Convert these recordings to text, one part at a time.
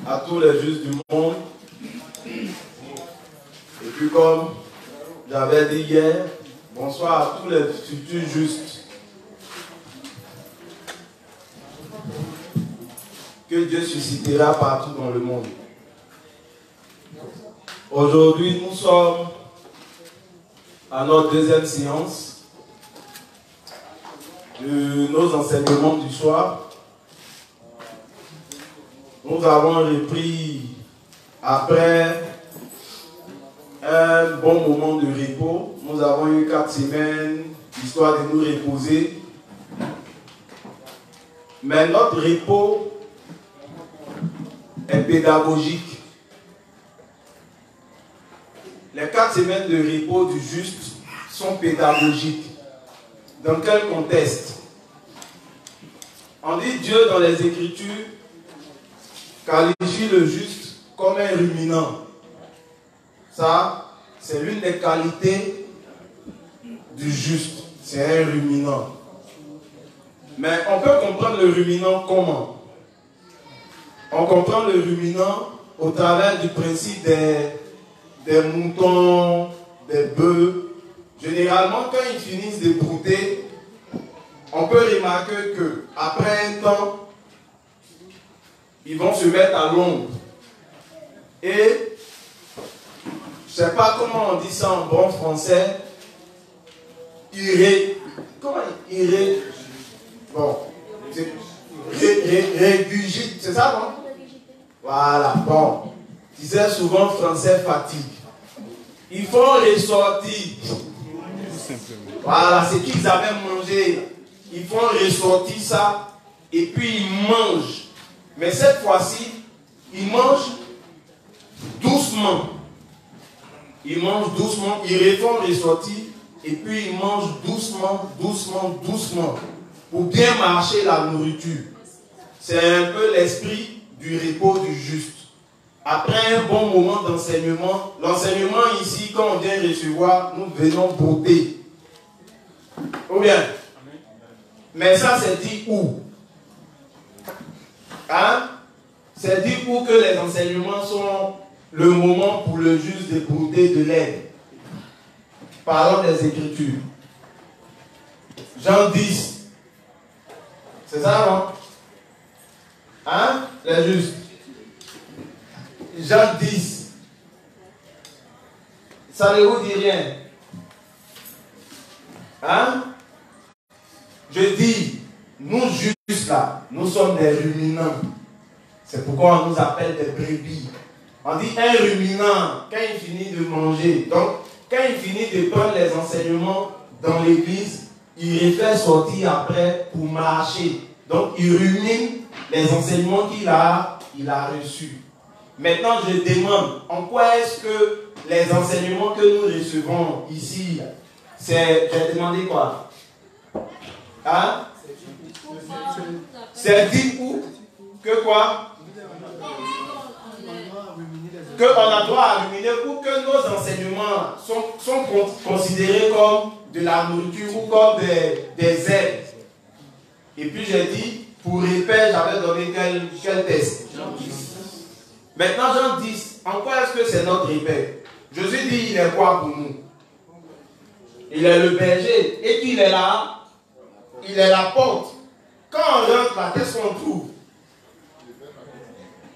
à tous les justes du monde. Et puis comme j'avais dit hier, bonsoir à tous les futurs justes. Que Dieu suscitera partout dans le monde. Aujourd'hui, nous sommes à notre deuxième séance de nos enseignements du soir. Nous avons repris après un bon moment de repos. Nous avons eu 4 semaines, histoire de nous reposer. Mais notre repos est pédagogique. Les 4 semaines de repos du juste sont pédagogiques. Dans quel contexte? On dit Dieu dans les Écritures qualifie le juste comme un ruminant. Ça, c'est l'une des qualités du juste. C'est un ruminant. Mais on peut comprendre le ruminant comment? On comprend le ruminant au travers du principe des moutons, des bœufs. Généralement, quand ils finissent de brouter, on peut remarquer qu'après un temps, ils vont se mettre à l'ombre. Et, je ne sais pas comment on dit ça en bon français, régurgite, c'est ça, non? Voilà, bon. Je disais souvent français fatigue. Ils font ressortir. Voilà, ce qu'ils avaient mangé. Ils font ressortir ça et puis ils mangent. Mais cette fois-ci, ils mangent doucement. Ils mangent doucement, ils refont ressortir et puis ils mangent doucement, doucement, doucement pour bien marcher la nourriture. C'est un peu l'esprit du repos du juste. Après un bon moment d'enseignement, l'enseignement ici, quand on vient recevoir, nous venons brouter. Ou bien? Mais ça, c'est dit où? Hein? C'est dit où que les enseignements sont le moment pour le juste de brouter de l'aide. Parlons des Écritures. Jean 10. C'est ça, non? Hein? Les justes. Jean 10. Ça ne vous dit rien. Hein? Je dis, nous justes là, nous sommes des ruminants. C'est pourquoi on nous appelle des brebis. On dit un ruminant quand il finit de manger. Donc, quand il finit de prendre les enseignements dans l'église, il les fait sortir après pour marcher. Donc, il rumine les enseignements qu'il a reçus. Maintenant, je demande, en quoi est-ce que les enseignements que nous recevons ici, c'est, j'ai demandé quoi? Hein? C'est dit où? Que quoi? Qu'on a droit à ruminer ou que nos enseignements sont considérés comme de la nourriture ou comme des aides. Et puis j'ai dit, pour répéter, j'avais donné quel test? Jean 10. Maintenant, Jean 10, en quoi est-ce que c'est notre repère? Jésus dit, il est quoi pour nous? Il est le berger. Et qu'il est là, il est la porte. Quand on rentre là, qu'est-ce qu'on trouve?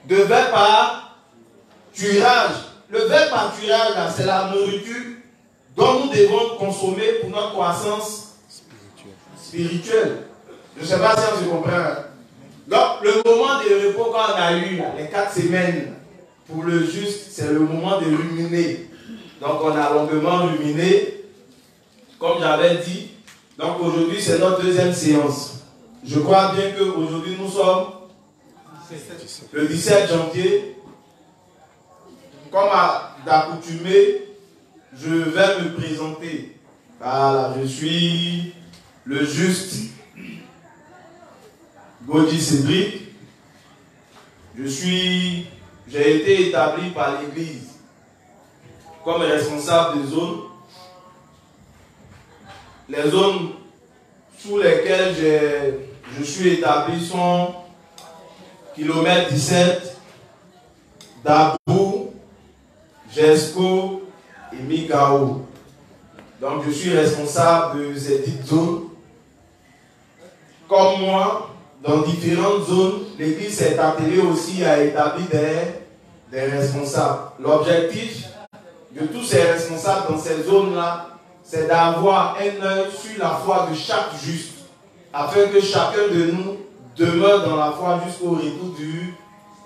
De verbe par tuerage. Le verbe par tuerage, là, c'est la nourriture dont nous devons consommer pour notre croissance spirituelle. Je ne sais pas si on se comprend. Donc, le moment de repos qu'on a eu, là, les 4 semaines, pour le juste, c'est le moment de ruminer. Donc, on a longuement ruminé, comme j'avais dit. Donc, aujourd'hui, c'est notre deuxième séance. Je crois bien qu'aujourd'hui, nous sommes le 17 janvier. Comme d'accoutumé, je vais me présenter. Voilà, je suis le juste Gaudi Cédric. J'ai été établi par l'Église comme responsable des zones. Les zones sous lesquelles je suis établi sont kilomètre 17, Dabou, Jesco et Migao. Donc je suis responsable de ces petites zones. Comme moi, dans différentes zones, l'Église s'est attelée aussi à établir des responsables. L'objectif de tous ces responsables dans ces zones-là, c'est d'avoir un œil sur la foi de chaque juste, afin que chacun de nous demeure dans la foi jusqu'au retour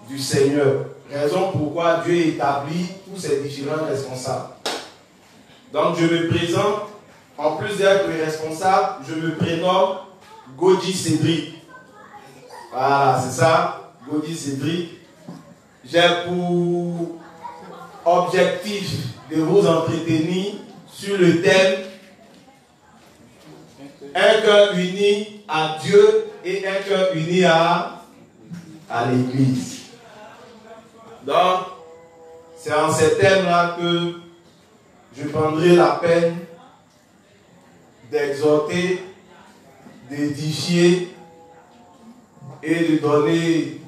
du Seigneur. Raison pourquoi Dieu établit tous ces différents responsables. Donc je me présente, en plus d'être responsable, je me prénomme Godi Cédric. Voilà, c'est ça, Godi Cédric. J'ai pour objectif de vous entretenir sur le thème un cœur uni à Dieu et un cœur uni à l'Église. Donc, c'est en ces thèmes-là que je prendrai la peine d'exhorter, d'édifier et de donner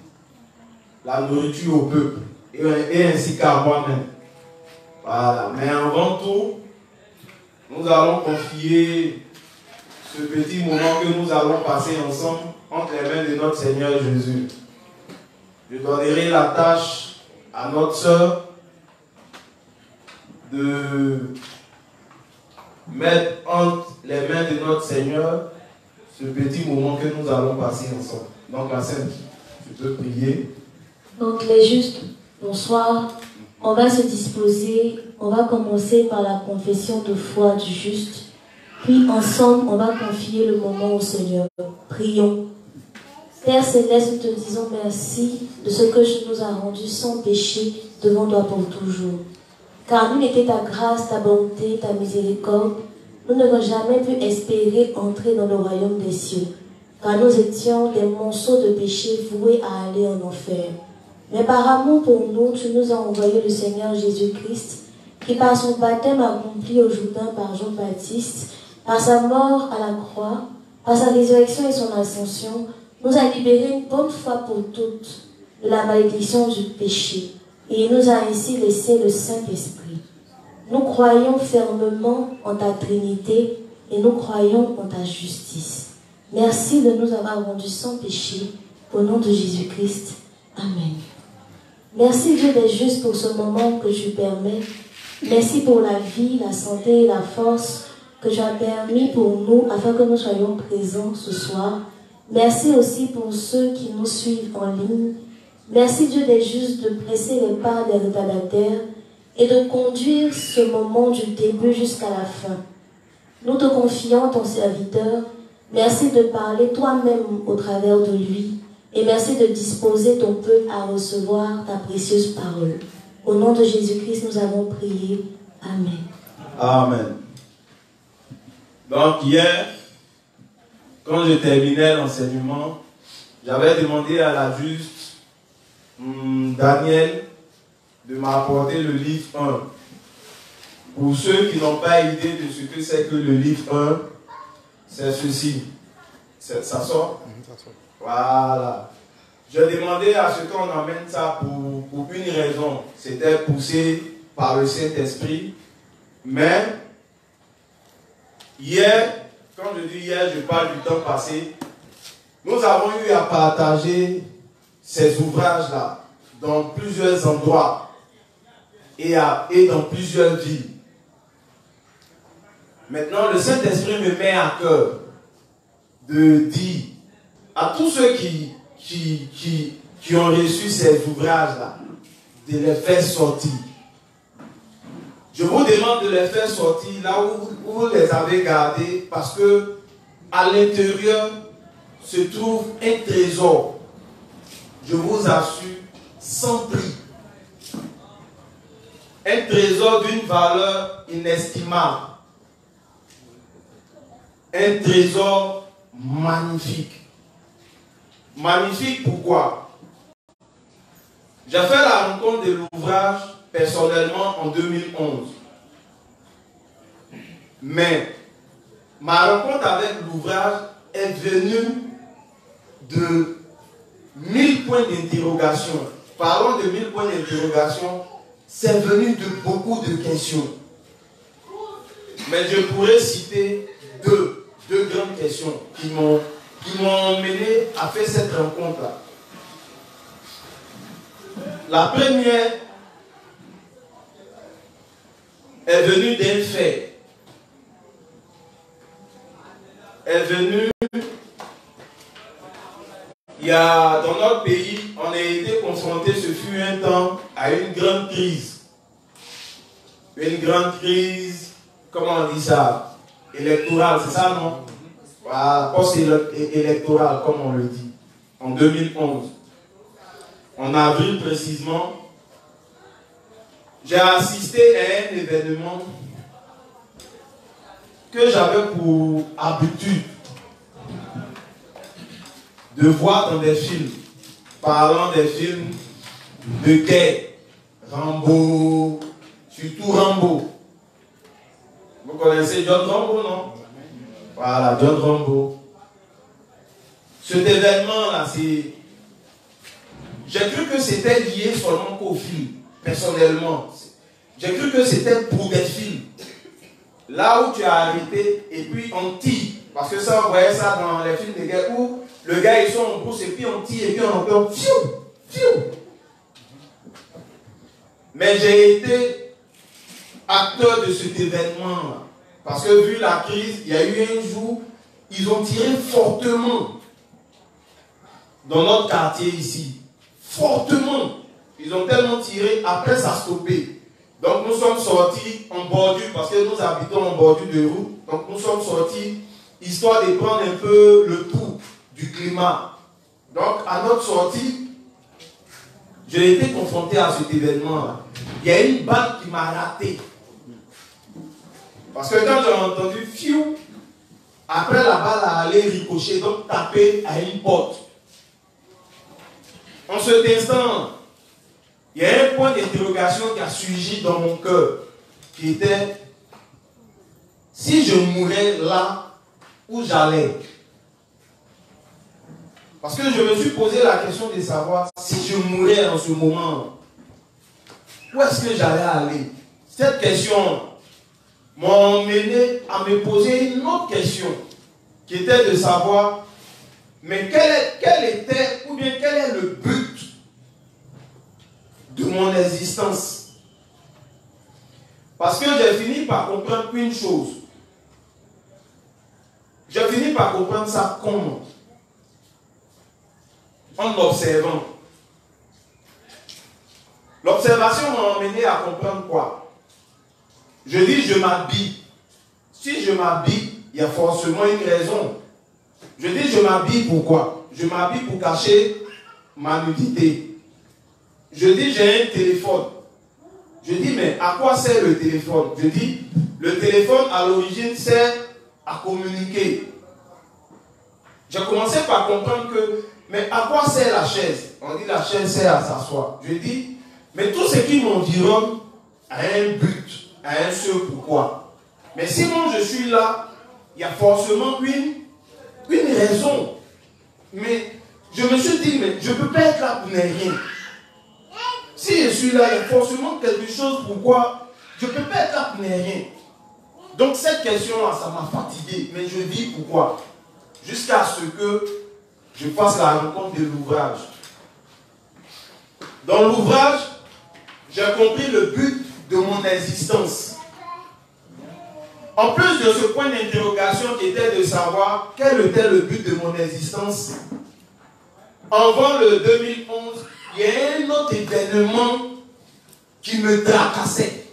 la nourriture au peuple et ainsi qu'à moi-même. Voilà. Mais avant tout, nous allons confier ce petit moment que nous allons passer ensemble entre les mains de notre Seigneur Jésus. Je donnerai la tâche à notre sœur de mettre entre les mains de notre Seigneur ce petit moment que nous allons passer ensemble. Donc la Sainte, tu peux prier. Donc les justes, bonsoir. On va se disposer, on va commencer par la confession de foi du juste. Puis ensemble, on va confier le moment au Seigneur. Prions. Père Céleste, nous te disons merci de ce que tu nous as rendu sans péché devant toi pour toujours. Car nul n'était ta grâce, ta bonté, ta miséricorde, nous n'aurions jamais pu espérer entrer dans le royaume des cieux. Car nous étions des monceaux de péché voués à aller en enfer. Mais par amour pour nous, tu nous as envoyé le Seigneur Jésus-Christ, qui par son baptême accompli au Jourdain par Jean-Baptiste, par sa mort à la croix, par sa résurrection et son ascension, nous a libérés une bonne fois pour toutes de la malédiction du péché. Et il nous a ainsi laissé le Saint-Esprit. Nous croyons fermement en ta Trinité et nous croyons en ta justice. Merci de nous avoir rendus sans péché. Au nom de Jésus-Christ. Amen. Merci Dieu des justes pour ce moment que tu permets. Merci pour la vie, la santé et la force que tu as permis pour nous afin que nous soyons présents ce soir. Merci aussi pour ceux qui nous suivent en ligne. Merci Dieu des justes de presser les pas des retardataires et de conduire ce moment du début jusqu'à la fin. Nous te confions ton serviteur. Merci de parler toi-même au travers de lui. Et merci de disposer ton peuple à recevoir ta précieuse parole. Au nom de Jésus-Christ, nous avons prié. Amen. Amen. Donc hier, quand je terminais l'enseignement, j'avais demandé à la juste Daniel de m'apporter le livre 1. Pour ceux qui n'ont pas idée de ce que c'est que le livre 1, c'est ceci. Ça sort? Ça sort. Voilà. Je demandais à ce qu'on emmène ça pour une raison. C'était poussé par le Saint-Esprit. Mais, hier, quand je dis hier, je parle du temps passé, nous avons eu à partager ces ouvrages-là dans plusieurs endroits et dans plusieurs villes. Maintenant, le Saint-Esprit me met à cœur de dire à tous ceux qui ont reçu ces ouvrages-là, de les faire sortir. Je vous demande de les faire sortir là où vous les avez gardés, parce que à l'intérieur se trouve un trésor, je vous assure, sans prix. Un trésor d'une valeur inestimable. Un trésor magnifique. Magnifique pourquoi? J'ai fait la rencontre de l'ouvrage personnellement en 2011. Mais ma rencontre avec l'ouvrage est venue de 1000 points d'interrogation parlant de 1000 points d'interrogation, c'est venu de beaucoup de questions. Mais je pourrais citer deux grandes questions qui m'ont mené à faire cette rencontre-là. La première est venue d'un fait. Est venue, il y a dans notre pays, on a été confronté, ce fut un temps, à une grande crise. Une grande crise, comment on dit ça? Électorale, c'est ça, non? Voilà, post-électorale, comme on le dit, en 2011. En avril précisément, j'ai assisté à un événement que j'avais pour habitude de voir dans des films, parlant des films de guerre, Rambo, surtout Rambo. Vous connaissez John Rambo, non? Voilà, John Rambo. Cet événement-là, c'est... J'ai cru que c'était lié seulement qu'au film, personnellement. J'ai cru que c'était pour des films. Là où tu as arrêté, et puis on tire. Parce que ça, on voyait ça dans les films de guerre où le gars, ils sont en brousse, et puis on tire, et puis on entend fiou, fiou. Mais j'ai été acteur de cet événement-là. Parce que vu la crise, il y a eu un jour, ils ont tiré fortement dans notre quartier ici. Fortement. Ils ont tellement tiré, après ça a stoppé. Donc nous sommes sortis en bordure, parce que nous habitons en bordure de route. Donc nous sommes sortis, histoire de prendre un peu le pouls du climat. Donc à notre sortie, j'ai été confronté à cet événement-là. Il y a une balle qui m'a raté. Parce que quand j'ai entendu fiou, après la balle a allé ricocher, donc taper à une porte. En cet instant, il y a un point d'interrogation qui a surgi dans mon cœur, qui était, si je mourais là où j'allais. Parce que je me suis posé la question de savoir, si je mourais en ce moment, où est-ce que j'allais aller? Cette question m'a emmené à me poser une autre question, qui était de savoir, mais quel était, ou bien quel est le but de mon existence? Parce que j'ai fini par comprendre une chose. J'ai fini par comprendre ça comment? En observant. L'observation m'a emmené à comprendre quoi? Je dis, je m'habille. Si je m'habille, il y a forcément une raison. Je dis, je m'habille pourquoi? Je m'habille pour cacher ma nudité. Je dis, j'ai un téléphone. Je dis, mais à quoi sert le téléphone? Je dis, le téléphone à l'origine sert à communiquer. J'ai commencé par comprendre que, mais à quoi sert la chaise? On dit, la chaise sert à s'asseoir. Je dis, mais tout ce qui m'environne a un but, a un seul pourquoi. Mais si moi je suis là, il y a forcément une raison. Mais je me suis dit, mais je ne peux pas être là pour ne rien. Si je suis là, il y a forcément quelque chose pourquoi je ne peux pas être là pour ne rien. Donc cette question-là, ça m'a fatigué. Mais je dis pourquoi. Jusqu'à ce que je fasse la rencontre de l'ouvrage. Dans l'ouvrage, j'ai compris le but de mon existence. En plus de ce point d'interrogation qui était de savoir quel était le but de mon existence, avant le 2011, il y a un autre événement qui me tracassait.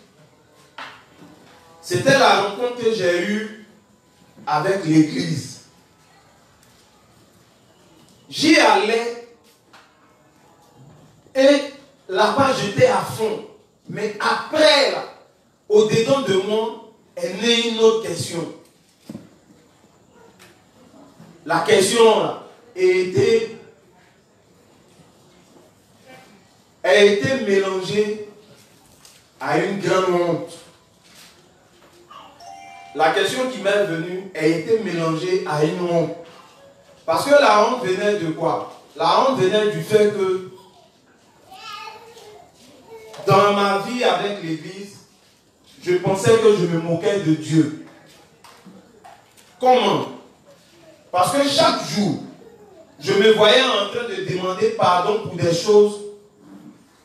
C'était la rencontre que j'ai eue avec l'église. J'y allais et là-bas j'étais à fond. Mais après, là, au-dedans de moi, est née une autre question. La question là, a été mélangée à une grande honte. La question qui m'est venue a été mélangée à une honte. Parce que la honte venait de quoi? La honte venait du fait que dans ma vie avec l'église, je pensais que je me moquais de Dieu. Comment? Parce que chaque jour, je me voyais en train de demander pardon pour des choses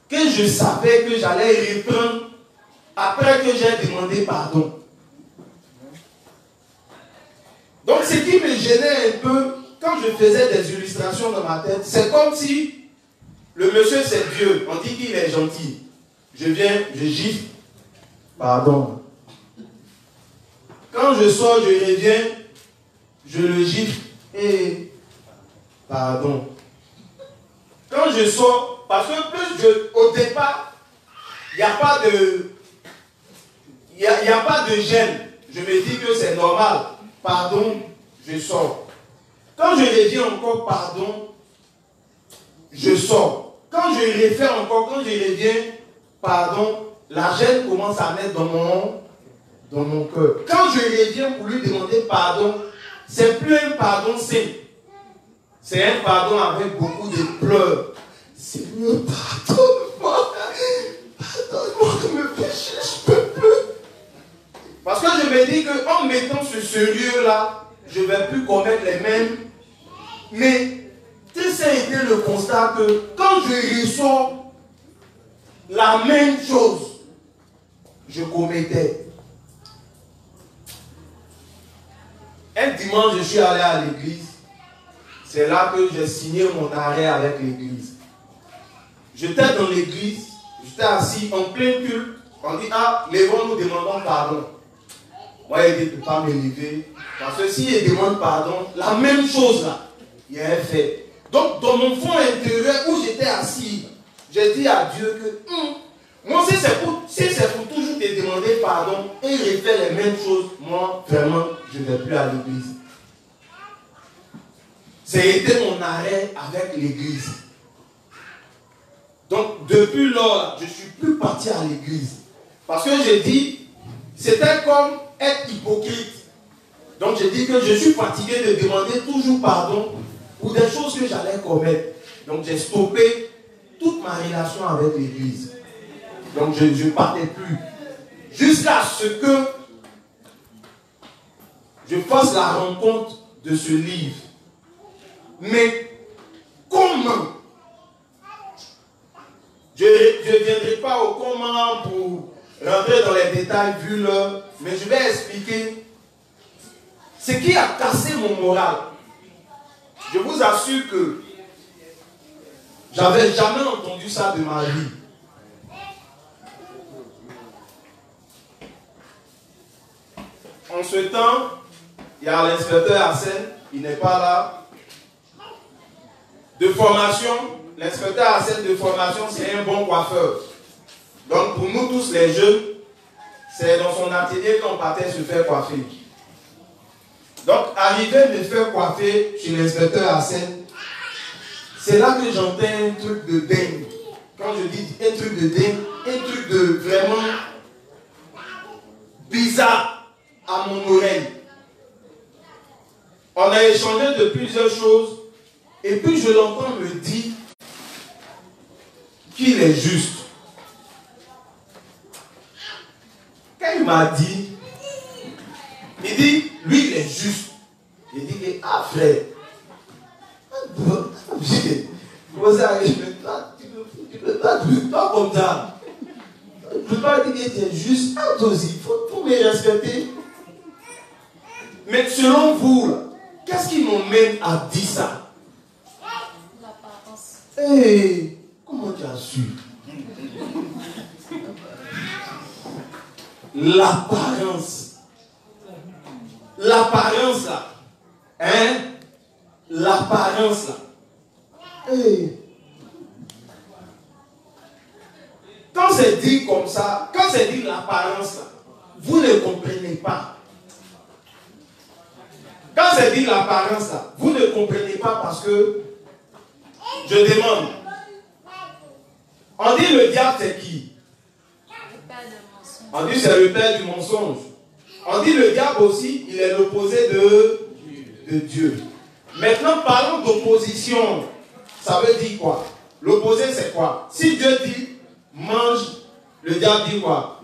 que je savais que j'allais reprendre après que j'ai demandé pardon. Donc ce qui me gênait un peu, quand je faisais des illustrations dans ma tête, c'est comme si le monsieur c'est Dieu, on dit qu'il est gentil. Je viens, je gifle, pardon. Quand je sors, je reviens, je le gifle et pardon. Quand je sors, parce que au départ, il n'y a pas de gêne. Je me dis que c'est normal. Pardon, je sors. Quand je reviens encore, pardon, je sors. Quand je refais encore, quand je reviens, pardon, la gêne commence à naître dans mon cœur. Quand je reviens pour lui demander pardon, c'est plus un pardon simple. C'est un pardon avec beaucoup de pleurs. Seigneur, pardonne-moi. Pardonne-moi de mes péchés, je ne peux plus. Parce que je me dis qu'en mettant ce sérieux-là, je ne vais plus commettre les mêmes. Mais ça a été le constat que quand je ressors la même chose, je commettais. Un dimanche, je suis allé à l'église. C'est là que j'ai signé mon arrêt avec l'église. J'étais dans l'église, j'étais assis en plein culte. On dit, ah, lèvons-nous, demandons pardon. Moi, il dit de ne pas me lever. Parce que s'il demande pardon, la même chose là, il a fait. Donc, dans mon fond intérieur où j'étais assis, j'ai dit à Dieu que, moi, si c'est pour toujours te demander pardon et refaire les mêmes choses, moi, vraiment, je ne vais plus à l'église. C'était mon arrêt avec l'église. Donc, depuis lors, je ne suis plus parti à l'église. Parce que j'ai dit, c'était comme être hypocrite. Donc, j'ai dit que je suis fatigué de demander toujours pardon pour des choses que j'allais commettre. Donc, j'ai stoppé toute ma relation avec l'église. Donc, je ne partais plus. Jusqu'à ce que je fasse la rencontre de ce livre. Mais comment? Je ne viendrai pas au comment pour rentrer dans les détails vu l'heure, mais je vais expliquer ce qui a cassé mon moral. Je vous assure que j'avais jamais entendu ça de ma vie. En ce temps, il y a l'inspecteur Hassan, il n'est pas là. De formation, l'inspecteur Hassan de formation, c'est un bon coiffeur. Donc pour nous tous les jeunes, c'est dans son atelier qu'on partait se faire coiffer. Donc arrivé de me faire coiffer chez l'inspecteur Hassan, c'est là que j'entends un truc de dingue. Quand je dis un truc de dingue, un truc de vraiment bizarre à mon oreille. On a échangé de plusieurs choses et puis je l'entends me dire qu'il est juste. Quand il m'a dit, il dit, lui il est juste. Il dit que, ah frère, tu ne peux pas comme ça. Tu ne peux pas dire que tu es juste. Ah, toi aussi, il faut me respecter. Mais selon vous, qu'est-ce qui m'emmène à dire ça? L'apparence. Hey, comment tu as su? L'apparence. L'apparence là. Hein? L'apparence là. Hey. Quand c'est dit comme ça, quand c'est dit l'apparence là, vous ne comprenez pas. Quand c'est dit l'apparence là, vous ne comprenez pas parce que je demande. On dit le diable c'est qui? On dit c'est le père du mensonge. On dit le diable aussi, il est l'opposé de Dieu. Maintenant parlons d'opposition. Ça veut dire quoi? L'opposé c'est quoi? Si Dieu dit mange Le diable dit quoi?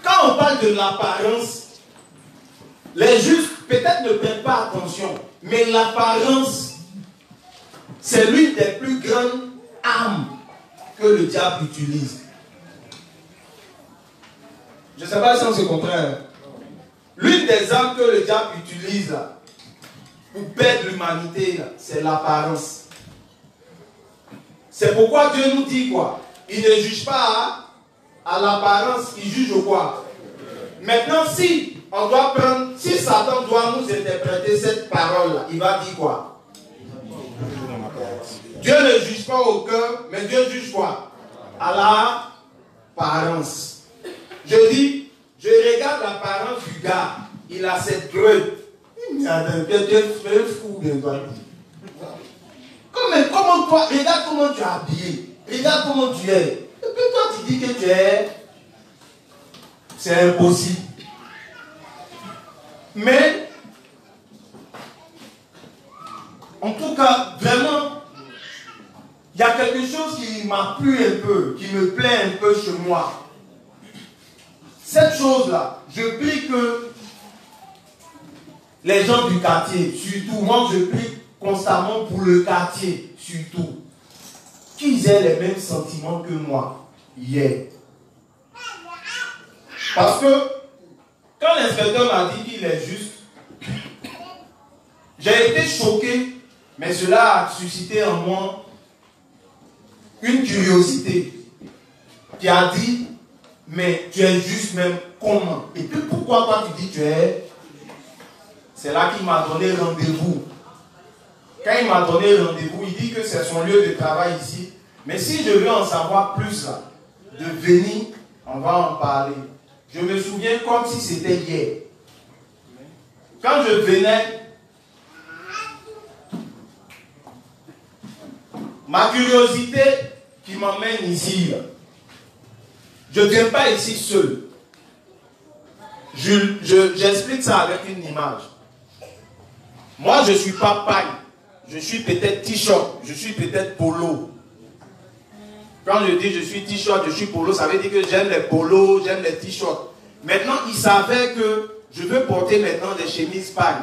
Quand on parle de l'apparence, les justes peut-être ne prennent pas attention, mais l'apparence, c'est l'une des plus grandes armes que le diable utilise. Je ne sais pas si on se comprend. L'une des armes que le diable utilise là, pour perdre l'humanité, c'est l'apparence. C'est pourquoi Dieu nous dit quoi? Il ne juge pas à l'apparence, il juge au quoi? Maintenant, si on doit prendre, si Satan doit nous interpréter cette parole-là, il va dire quoi? Dieu ne juge pas au cœur, mais Dieu juge quoi? À l'apparence. Je dis, je regarde l'apparence du gars, il a cette greuve. Mais attends, tu es fou de toi. Comment toi, regarde comment tu es habillé, regarde comment tu es. Et puis toi tu dis que tu es, c'est impossible. Mais, en tout cas, vraiment, il y a quelque chose qui m'a plu un peu, qui me plaît un peu chez moi. Cette chose-là, je prie que les gens du quartier, surtout, moi je prie constamment pour le quartier, surtout, qu'ils aient les mêmes sentiments que moi, hier. Parce que, quand l'inspecteur m'a dit qu'il est juste, j'ai été choqué, mais cela a suscité en moi une curiosité qui a dit, mais tu es juste même comment? Et puis pourquoi toi tu dis tu es? C'est là qu'il m'a donné rendez-vous. Quand il m'a donné rendez-vous, il dit que c'est son lieu de travail ici. Mais si je veux en savoir plus, là, de venir, on va en parler. Je me souviens comme si c'était hier. Quand je venais, ma curiosité qui m'emmène ici, là, je ne viens pas ici seul. J'explique ça avec une image. Moi, je ne suis pas paille. Je suis peut-être t-shirt. Je suis peut-être polo. Quand je dis je suis t-shirt, je suis polo, ça veut dire que j'aime les polos, j'aime les t-shirts. Maintenant, il savait que je veux porter maintenant des chemises paille.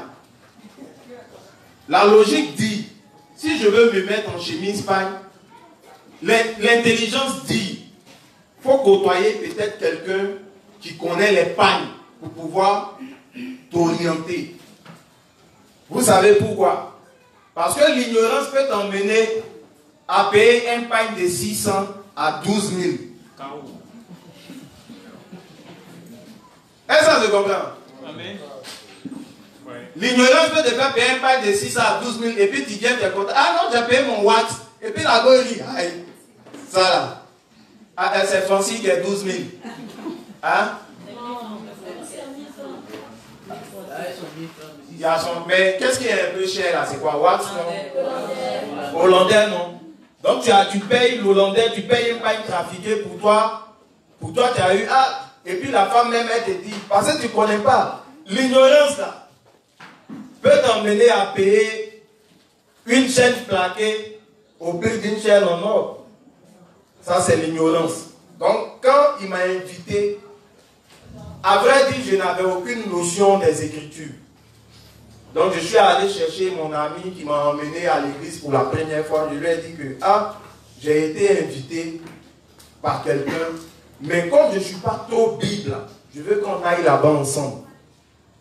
La logique dit, si je veux me mettre en chemise paille, l'intelligence dit, il faut côtoyer peut-être quelqu'un qui connaît les pailles pour pouvoir t'orienter. Vous savez pourquoi? Parce que l'ignorance peut t'emmener à payer un paille de 600 à 12 000. Est-ce que ça se comprend? Amen. L'ignorance peut te faire payer un paille de 600 à 12 000 et puis tu viens te compter. Ah non, j'ai payé mon watt. Et puis la go il dit, aïe, ça là. Ah, c'est Francis qui est 12 000. Hein? Il y a son... Mais qu'est-ce qui est un peu cher là? C'est quoi? Watt? Hollandais, non? Donc tu payes l'Hollandais, tu payes une paille trafiquée pour toi. Pour toi, tu as eu... Ah, et puis la femme même, elle te dit, parce que tu ne connais pas. L'ignorance là peut t'emmener à payer une chaîne plaquée au prix d'une chaîne en or. Ça, c'est l'ignorance. Donc, quand il m'a invité, à vrai dire, je n'avais aucune notion des Écritures. Donc, je suis allé chercher mon ami qui m'a emmené à l'église pour la première fois. Je lui ai dit que, j'ai été invité par quelqu'un, mais comme je ne suis pas trop Bible, je veux qu'on aille là-bas ensemble.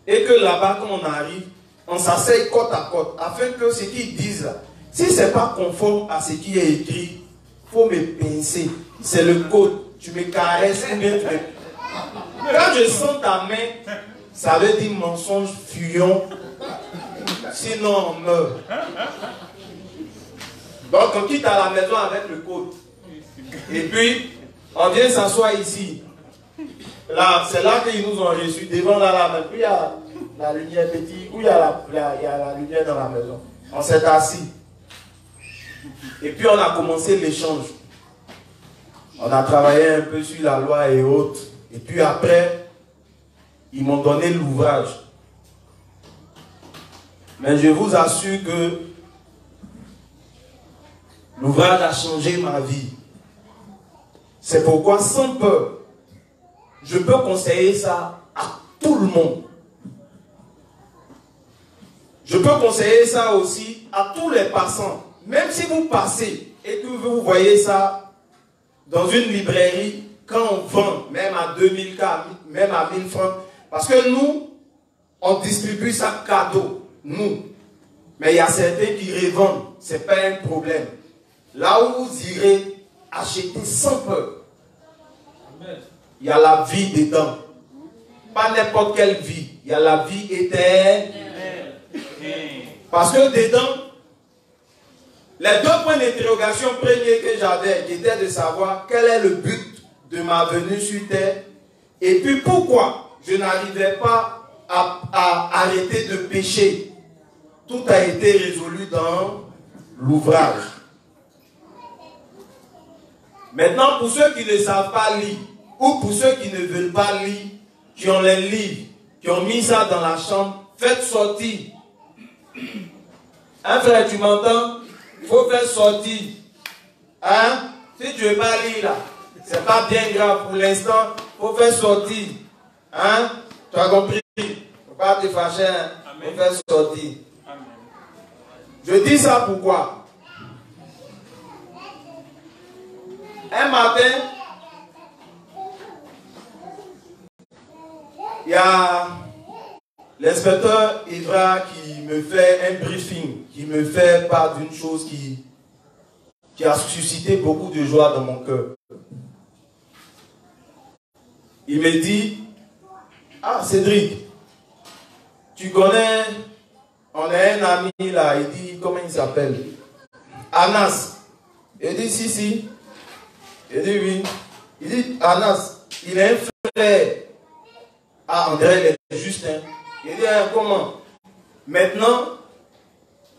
Et que là-bas, quand on arrive, on s'asseye côte à côte, afin que ce qu'ils disent là, si ce n'est pas conforme à ce qui est écrit, il faut me pincer. C'est le code. Tu me caresses ou bien tu me... Quand je sens ta main, ça veut dire mensonge, fuyons. Sinon on meurt. Donc on quitte à la maison avec le code. Et puis, on vient s'asseoir ici. Là, c'est là qu'ils nous ont reçus. Devant la maison. Puis il y a la lumière petite. Où il y a la lumière dans la maison. On s'est assis. Et puis on a commencé l'échange. On a travaillé un peu sur la loi et autres. Et puis après, ils m'ont donné l'ouvrage. Mais je vous assure que l'ouvrage a changé ma vie. C'est pourquoi, sans peur, je peux conseiller ça à tout le monde. Je peux conseiller ça aussi à tous les passants. Même si vous passez et que vous voyez ça dans une librairie, quand on vend, même à 2000 cas, même à 1000 francs, parce que nous, on distribue ça cadeau, nous. Mais il y a certains qui revendent, ce n'est pas un problème. Là où vous irez acheter sans peur, il y a la vie dedans. Pas n'importe quelle vie, il y a la vie éternelle. Parce que dedans, les deux points d'interrogation premiers que j'avais, qui étaient de savoir quel est le but de ma venue sur terre, et puis pourquoi je n'arrivais pas à arrêter de pécher. Tout a été résolu dans l'ouvrage. Maintenant, pour ceux qui ne savent pas lire, ou pour ceux qui ne veulent pas lire, qui ont les livres, qui ont mis ça dans la chambre, faites sortir. Hein, frère, tu m'entends? Il faut faire sortir. Hein? Si tu ne veux pas lire là, c'est pas bien grave pour l'instant, il faut faire sortir. Hein? Tu as compris? Il ne faut pas te fâcher, hein? Il faut faire sortir. Je dis ça pourquoi? Un matin, il y a l'inspecteur Ivra qui me fait un briefing, qui me fait part d'une chose qui a suscité beaucoup de joie dans mon cœur. Il me dit, ah Cédric, tu connais, on a un ami là, il dit, comment il s'appelle? Anas. Il dit, si. Il dit, oui. Il dit, Anas, il a un frère. Ah, André, il est juste, hein. Il dit, comment? Maintenant,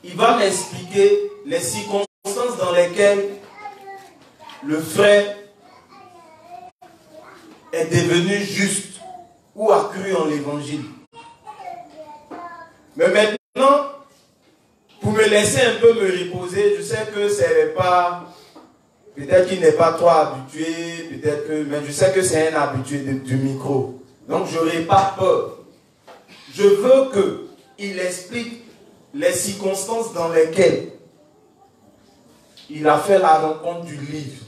il va m'expliquer les circonstances dans lesquelles le frère est devenu juste ou a cru en l'évangile. Mais maintenant, pour me laisser un peu me reposer, je sais que c'est pas... Peut-être qu'il n'est pas trop habitué, peut-être que... Mais je sais que c'est un habitué du micro. Donc, je n'aurai pas peur. Je veux qu'il explique les circonstances dans lesquelles il a fait la rencontre du livre.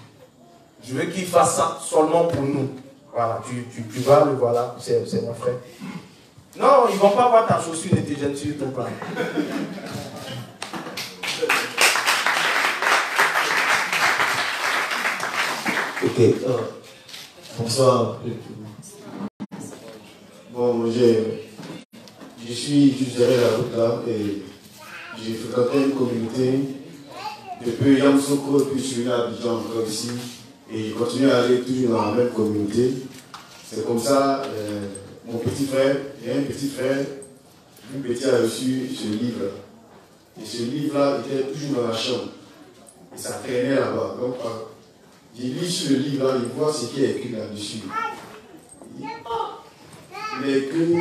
Je veux qu'il fasse ça seulement pour nous. Voilà, tu vas le voilà, c'est mon frère. Non, ils ne vont pas voir ta chaussure, ne te gêne surtout pas. Ok, bonsoir. Bon, je suis juste derrière la route là et j'ai fréquenté une communauté depuis Yamoussoukro et puis je suis venu à Abidjan encore ici et je continue à aller toujours dans la même communauté. C'est comme ça, mon petit frère, j'ai un petit frère, lui petit a reçu ce livre et ce livre là était toujours dans la chambre et ça traînait là-bas. Donc j'ai lu sur le livre là, il voit ce qui est écrit là-dessus. Il est écrit,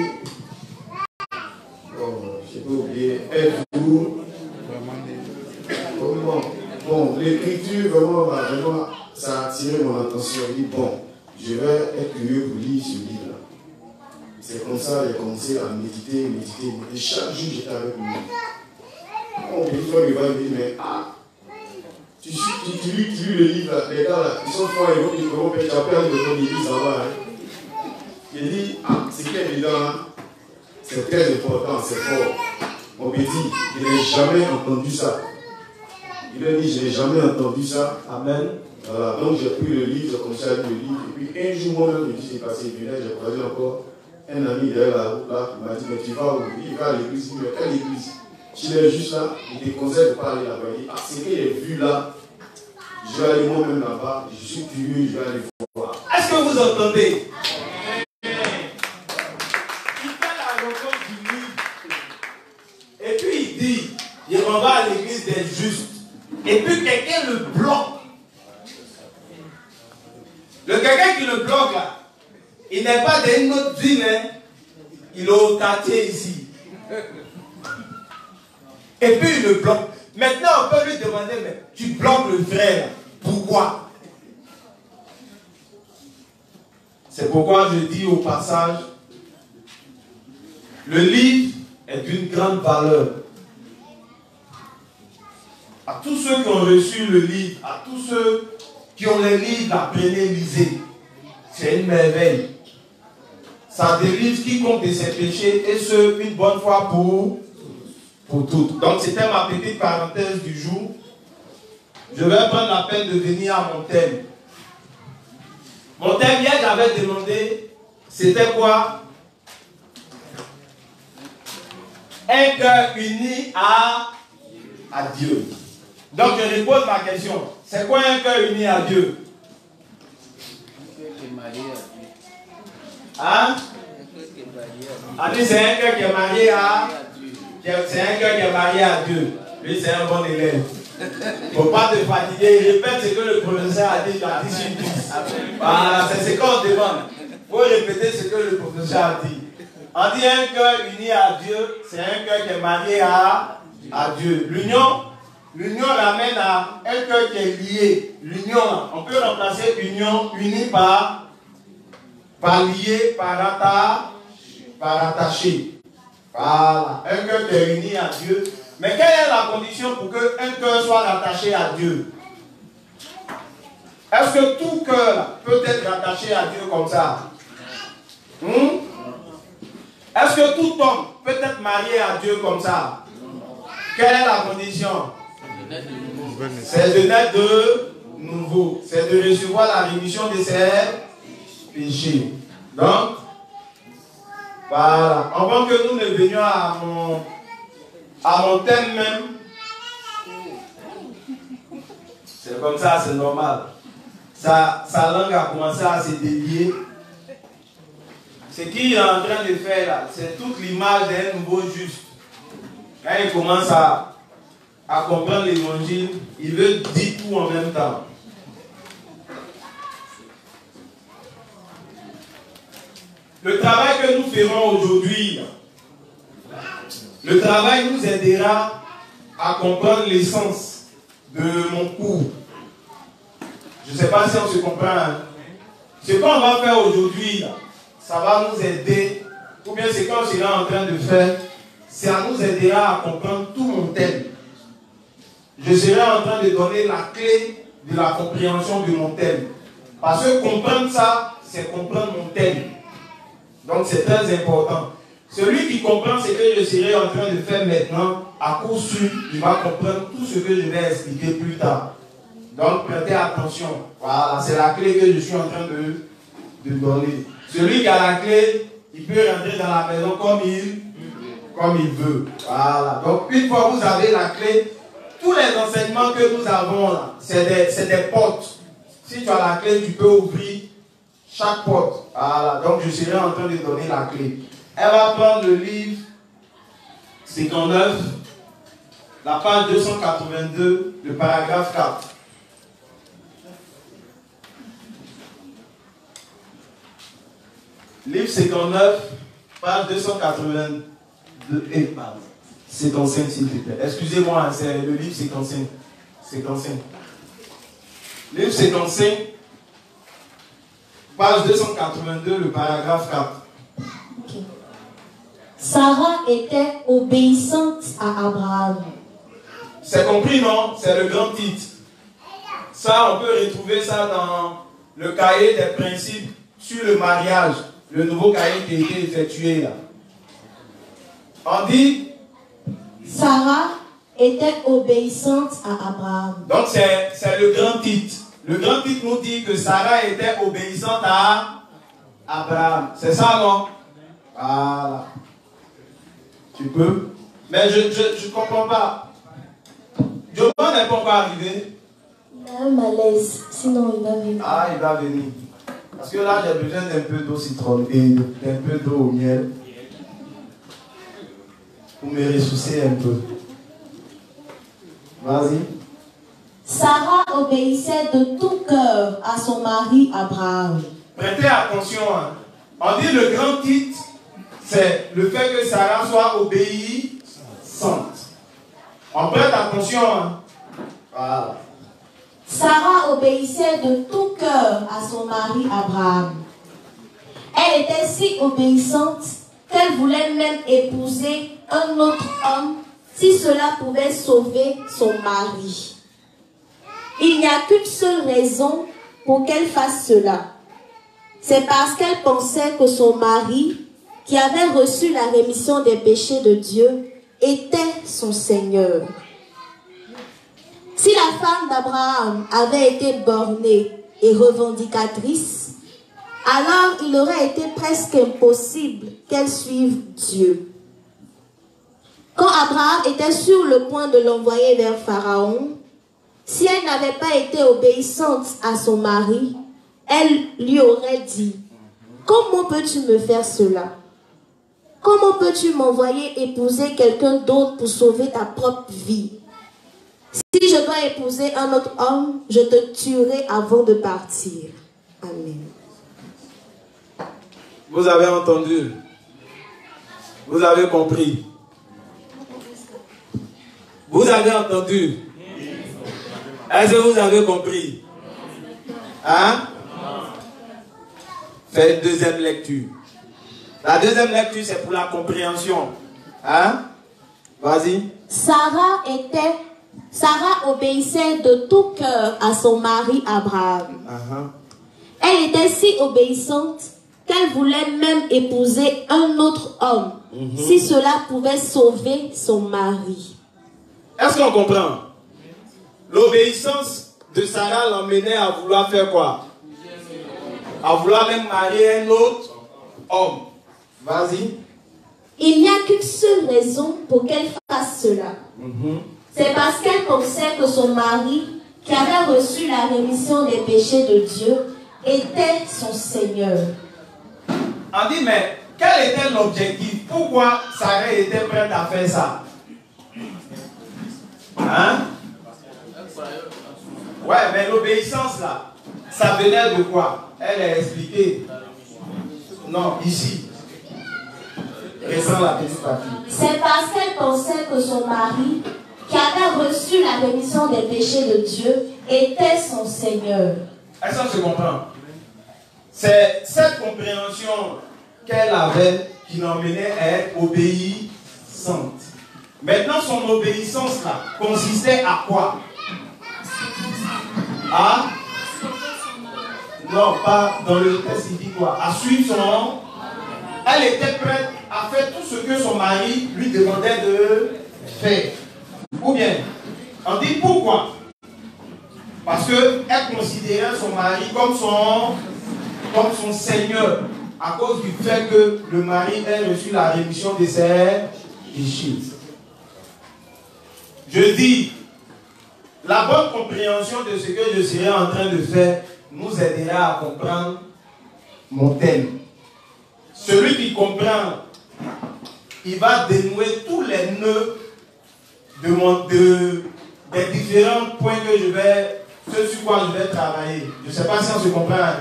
bon, je peux oublier, êtes-vous comment? Bon, l'écriture, vraiment, ça a attiré mon attention. Il dit, bon, je vais être curieux pour lire ce livre-là. C'est comme ça j'ai commencé à méditer. Et chaque jour, j'étais avec lui. Bon, une fois, il va me dire, mais tu lis le livre, là, les gars, là, ils sont forts, ils vont dire, tu as perdu de ton église, ça va, hein. Il dit, ce qui est évident là, c'est très important, c'est fort. On me dit, je n'ai jamais entendu ça. Il a dit, je n'ai jamais entendu ça. Amen. Voilà, donc j'ai pris le livre, j'ai commencé à lire le livre. Et puis un jour, moi-même, je me dis, c'est passé, j'ai croisé encore un ami derrière la route là, qui m'a dit, mais tu vas où? Il va à l'église. Il dit, mais quelle église? S'il est juste là, il te conseille de ne pas aller là-bas. Il dit, ce qu'il a vu là, je vais aller moi-même là-bas, je suis curieux, je vais aller voir. Est-ce que vous entendez? Et puis il dit, il renvoie à l'église des justes. Et puis quelqu'un le bloque. Le quelqu'un qui le bloque là, il n'est pas dans une autre ville, hein. Il est au quartier ici. Et puis il le bloque. Maintenant on peut lui demander, mais tu bloques le frère, pourquoi? C'est pourquoi je dis au passage, le livre est d'une grande valeur. À tous ceux qui ont reçu le livre, à tous ceux qui ont les livres, apprenez, lisez. C'est une merveille. Ça délivre quiconque de ses péchés et ce, une bonne fois pour toutes. Donc c'était ma petite parenthèse du jour. Je vais prendre la peine de venir à mon thème. Mon thème, hier j'avais demandé, c'était quoi? Un cœur uni à Dieu. Donc je repose ma question. C'est quoi un cœur uni à Dieu? Hein? C'est un cœur qui est marié à C'est un cœur qui est marié à Dieu. Lui, c'est un bon élève. Il ne faut pas te fatiguer. Il répète ce que le professeur a dit. Tu as dit sur 10. Voilà, c'est ce qu'on demande. Il faut répéter ce que le professeur a dit. On dit un cœur uni à Dieu, c'est un cœur qui est marié à Dieu. L'union ramène à un cœur qui est lié. L'union, on peut remplacer union, uni par lié, par attaché. Voilà, un cœur qui est uni à Dieu. Mais quelle est la condition pour qu'un cœur soit rattaché à Dieu? Est-ce que tout cœur peut être rattaché à Dieu comme ça? Est-ce que tout homme peut être marié à Dieu comme ça? Quelle est la condition? C'est de naître de nouveau. C'est de recevoir la rémission de ses péchés. Donc, voilà. Avant que nous ne venions à mon thème même, c'est comme ça, c'est normal. Sa langue a commencé à se délier. Ce qu'il est en train de faire là, c'est toute l'image d'un nouveau juste. Quand il commence à comprendre l'évangile, il veut dire tout en même temps. Le travail que nous ferons aujourd'hui, le travail nous aidera à comprendre l'essence de mon cours. Je ne sais pas si on se comprend. Ce qu'on va faire aujourd'hui, ça va nous aider, ou bien ce qu'on sera en train de faire, ça nous aidera à comprendre tout mon thème. Je serai en train de donner la clé de la compréhension de mon thème. Parce que comprendre ça, c'est comprendre mon thème. Donc c'est très important. Celui qui comprend ce que je serai en train de faire maintenant, à coup sûr, il va comprendre tout ce que je vais expliquer plus tard. Donc prêtez attention. Voilà, c'est la clé que je suis en train de donner. Celui qui a la clé, il peut rentrer dans la maison comme il veut. Voilà. Donc une fois que vous avez la clé, tous les enseignements que nous avons là, c'est des portes. Si tu as la clé, tu peux ouvrir chaque porte. Voilà. Donc je serai en train de donner la clé. Elle va prendre le livre 59, la page 282, le paragraphe 4. Livre 59, page 282, et pardon, 55 s'il vous plaît. Excusez-moi, c'est le livre 55. 55. Livre 55, page 282, le paragraphe 4. Okay. Sarah était obéissante à Abraham. C'est compris, non? C'est le grand titre. Ça, on peut retrouver ça dans le cahier des principes sur le mariage. Le nouveau cahier qui a été effectué là. On dit Sarah était obéissante à Abraham. Donc c'est le grand titre. Le grand titre nous dit que Sarah était obéissante à Abraham. C'est ça, non? Voilà. Tu peux? Mais je ne comprends pas. Jovan n'est pas encore arrivé. Il a un malaise, sinon il va venir. Ah, il va venir. Parce que là, j'ai besoin d'un peu d'eau citron et d'un peu d'eau au miel pour me ressourcer un peu. Vas-y. Sarah obéissait de tout cœur à son mari Abraham. Prêtez attention. Hein. On dit le grand titre, c'est le fait que Sarah soit obéissante. On prête attention. Hein. Voilà. Sarah obéissait de tout cœur à son mari Abraham. Elle était si obéissante qu'elle voulait même épouser un autre homme si cela pouvait sauver son mari. Il n'y a qu'une seule raison pour qu'elle fasse cela. C'est parce qu'elle pensait que son mari, qui avait reçu la rémission des péchés de Dieu, était son Seigneur. Si la femme d'Abraham avait été bornée et revendicatrice, alors il aurait été presque impossible qu'elle suive Dieu. Quand Abraham était sur le point de l'envoyer vers Pharaon, si elle n'avait pas été obéissante à son mari, elle lui aurait dit, « Comment peux-tu me faire cela? Comment peux-tu m'envoyer épouser quelqu'un d'autre pour sauver ta propre vie? Si je dois épouser un autre homme, je te tuerai avant de partir. » Amen. Vous avez entendu? Vous avez compris? Vous avez entendu? Est-ce que vous avez compris? Hein? Faites deuxième lecture. La deuxième lecture, c'est pour la compréhension. Hein? Vas-y. Sarah obéissait de tout cœur à son mari Abraham. Elle était si obéissante qu'elle voulait même épouser un autre homme si cela pouvait sauver son mari. Est-ce qu'on comprend? L'obéissance de Sarah l'emmenait à vouloir faire quoi? À vouloir même marier un autre homme. Vas-y. Il n'y a qu'une seule raison pour qu'elle fasse cela. C'est parce qu'elle pensait que son mari, qui avait reçu la rémission des péchés de Dieu, était son Seigneur. On dit, mais quel était l'objectif? Pourquoi Sarah était prête à faire ça? Hein? Ouais, mais l'obéissance là, ça venait de quoi? Elle a expliqué. Non, ici. Récent la petite partie. C'est parce qu'elle pensait que son mari, qui avait reçu la rémission des péchés de Dieu, était son Seigneur. Est-ce qu'on se comprend? C'est cette compréhension qu'elle avait qui l'emmenait à être obéissante. Maintenant, son obéissance là consistait à quoi? À? Non, pas dans le texte, il dit quoi? À suivre son... Elle était prête à faire tout ce que son mari lui demandait de faire. Ou bien, on dit pourquoi? Parce qu'elle considérait son mari comme son Seigneur, à cause du fait que le mari ait reçu la rémission de ses péchés. Je dis, la bonne compréhension de ce que je serai en train de faire nous aidera à comprendre mon thème. Celui qui comprend, il va dénouer tous les nœuds des différents points que ce sur quoi je vais travailler. Je ne sais pas si on se comprend.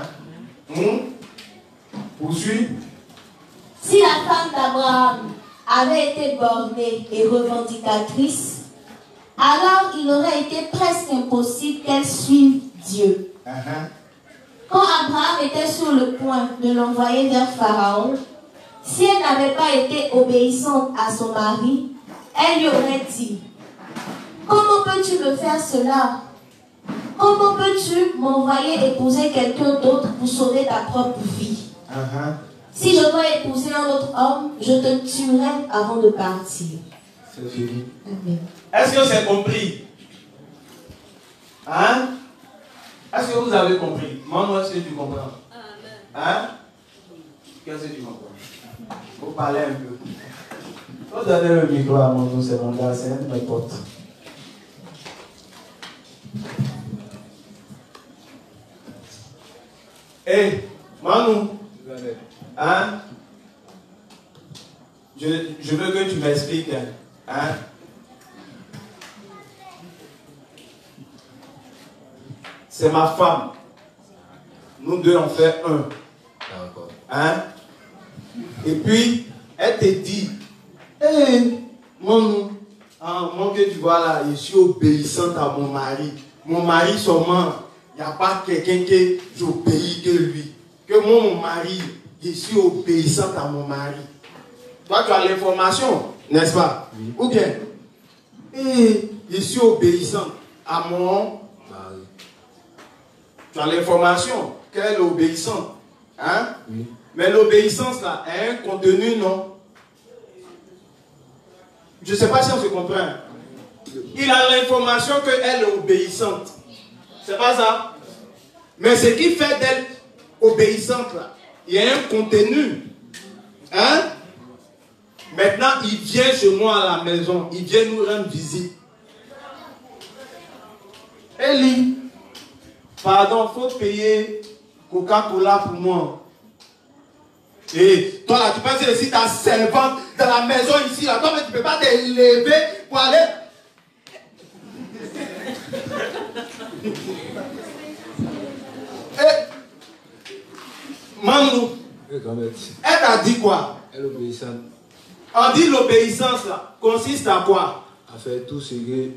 Poursuis. Si la femme d'Abraham avait été bornée et revendicatrice, alors il aurait été presque impossible qu'elle suive Dieu. Quand Abraham était sur le point de l'envoyer vers Pharaon, si elle n'avait pas été obéissante à son mari, elle lui aurait dit, « Comment peux-tu me faire cela? Comment peux-tu m'envoyer épouser quelqu'un d'autre pour sauver ta propre vie? Si je dois épouser un autre homme, je te tuerai avant de partir. » C'est fini. Amen. Est-ce que c'est compris? Hein? Est-ce que vous avez compris? Moi, est-ce que tu comprends? Hein? Qu'est-ce que tu comprends? Il faut parler un peu. Vous donnez le micro à mon c'est mon gars, c'est un de mes potes. Hé, Manu, hein? Je veux que tu m'expliques, hein? C'est ma femme. Nous deux, on fait un. Hein? Et puis, elle te dit, hé, moi que tu vois là, je suis obéissante à mon mari. Mon mari seulement, il n'y a pas quelqu'un que j'obéis que lui. Que moi, mon mari, je suis obéissante à mon mari. Toi, tu as l'information, n'est-ce pas? Oui. Ou bien, je suis obéissante à mon mari. Tu as l'information qu'elle est obéissante. Hein? Oui. Mais l'obéissance, là, a un contenu, non? Je ne sais pas si on se comprend. Il a l'information qu'elle est obéissante. C'est pas ça? Mais ce qui fait d'elle obéissante, là, il y a un contenu. Hein? Maintenant, il vient chez moi à la maison. Il vient nous rendre visite. Eli, pardon, il faut payer Coca-Cola pour moi. Et toi là, tu penses que si ta servante dans la maison ici, là, toi, mais tu ne peux pas t'élever pour aller. Manou, elle t'a dit quoi? Elle est obéissante. On dit l'obéissance là consiste à quoi? À faire tout ce que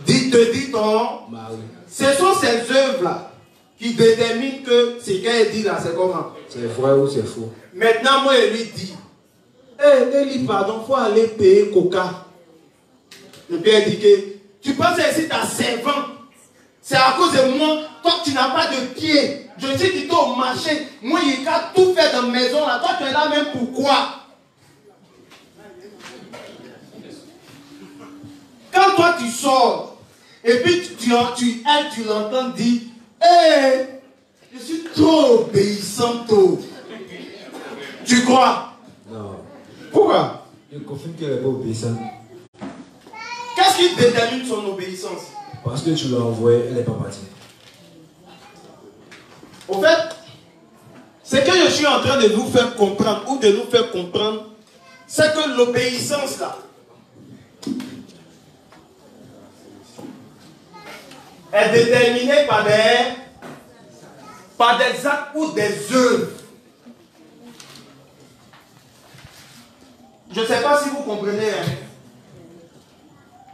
te dit ton mari. Ce sont ces œuvres là qui déterminent que ce qu'elle dit là, c'est comment? C'est vrai ou c'est faux? Maintenant, moi, elle lui dit, Eli, pardon, il faut aller payer Coca. Et puis elle dit que, tu penses que c'est ta servante, c'est à cause de moi, toi tu n'as pas de pied. Je suis quitté au marché, moi il a tout fait dans la maison là, toi tu es là même pourquoi? Quand toi tu sors, et puis tu l'entends dire, je suis trop obéissante. Tu crois? Non. Pourquoi? Je confirme qu'elle n'est pas obéissante. Qu'est-ce qui détermine son obéissance? Parce que tu l'as envoyée, elle n'est pas partie. Au fait, ce que je suis en train de vous faire comprendre, ou de nous faire comprendre, c'est que l'obéissance là est déterminée par des actes ou des œuvres. Je ne sais pas si vous comprenez. Hein?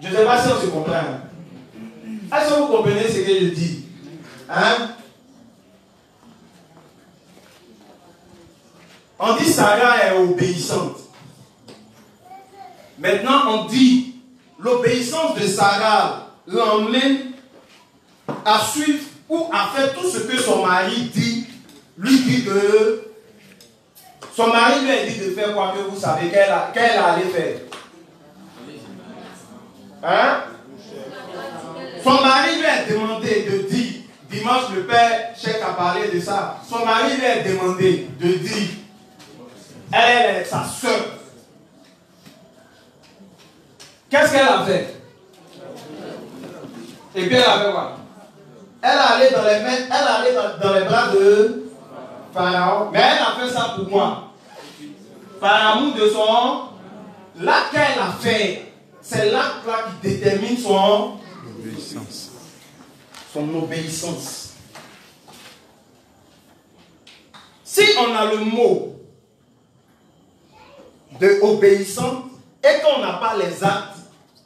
Je ne sais pas si on se comprend. Est-ce que vous comprenez ce que je dis? Hein? On dit Sarah est obéissante. Maintenant, on dit l'obéissance de Sarah l'emmène à suivre ou à faire tout ce que son mari dit, lui dit de... Son mari lui a dit de faire quoi que vous savez qu'elle allait faire. Hein? Son mari lui a demandé de dire, dimanche le père Cheikh a parlé de ça, son mari lui a demandé de dire, elle est sa soeur. Qu'est-ce qu'elle a fait? Et puis elle a fait quoi? Elle allait dans les mains, elle allait dans les bras de Pharaon. Mais elle a fait ça pour moi. Par amour de son... L'acte qu'elle a fait, c'est l'acte-là qui détermine son obéissance. Son obéissance. Si on a le mot de obéissante et qu'on n'a pas les actes,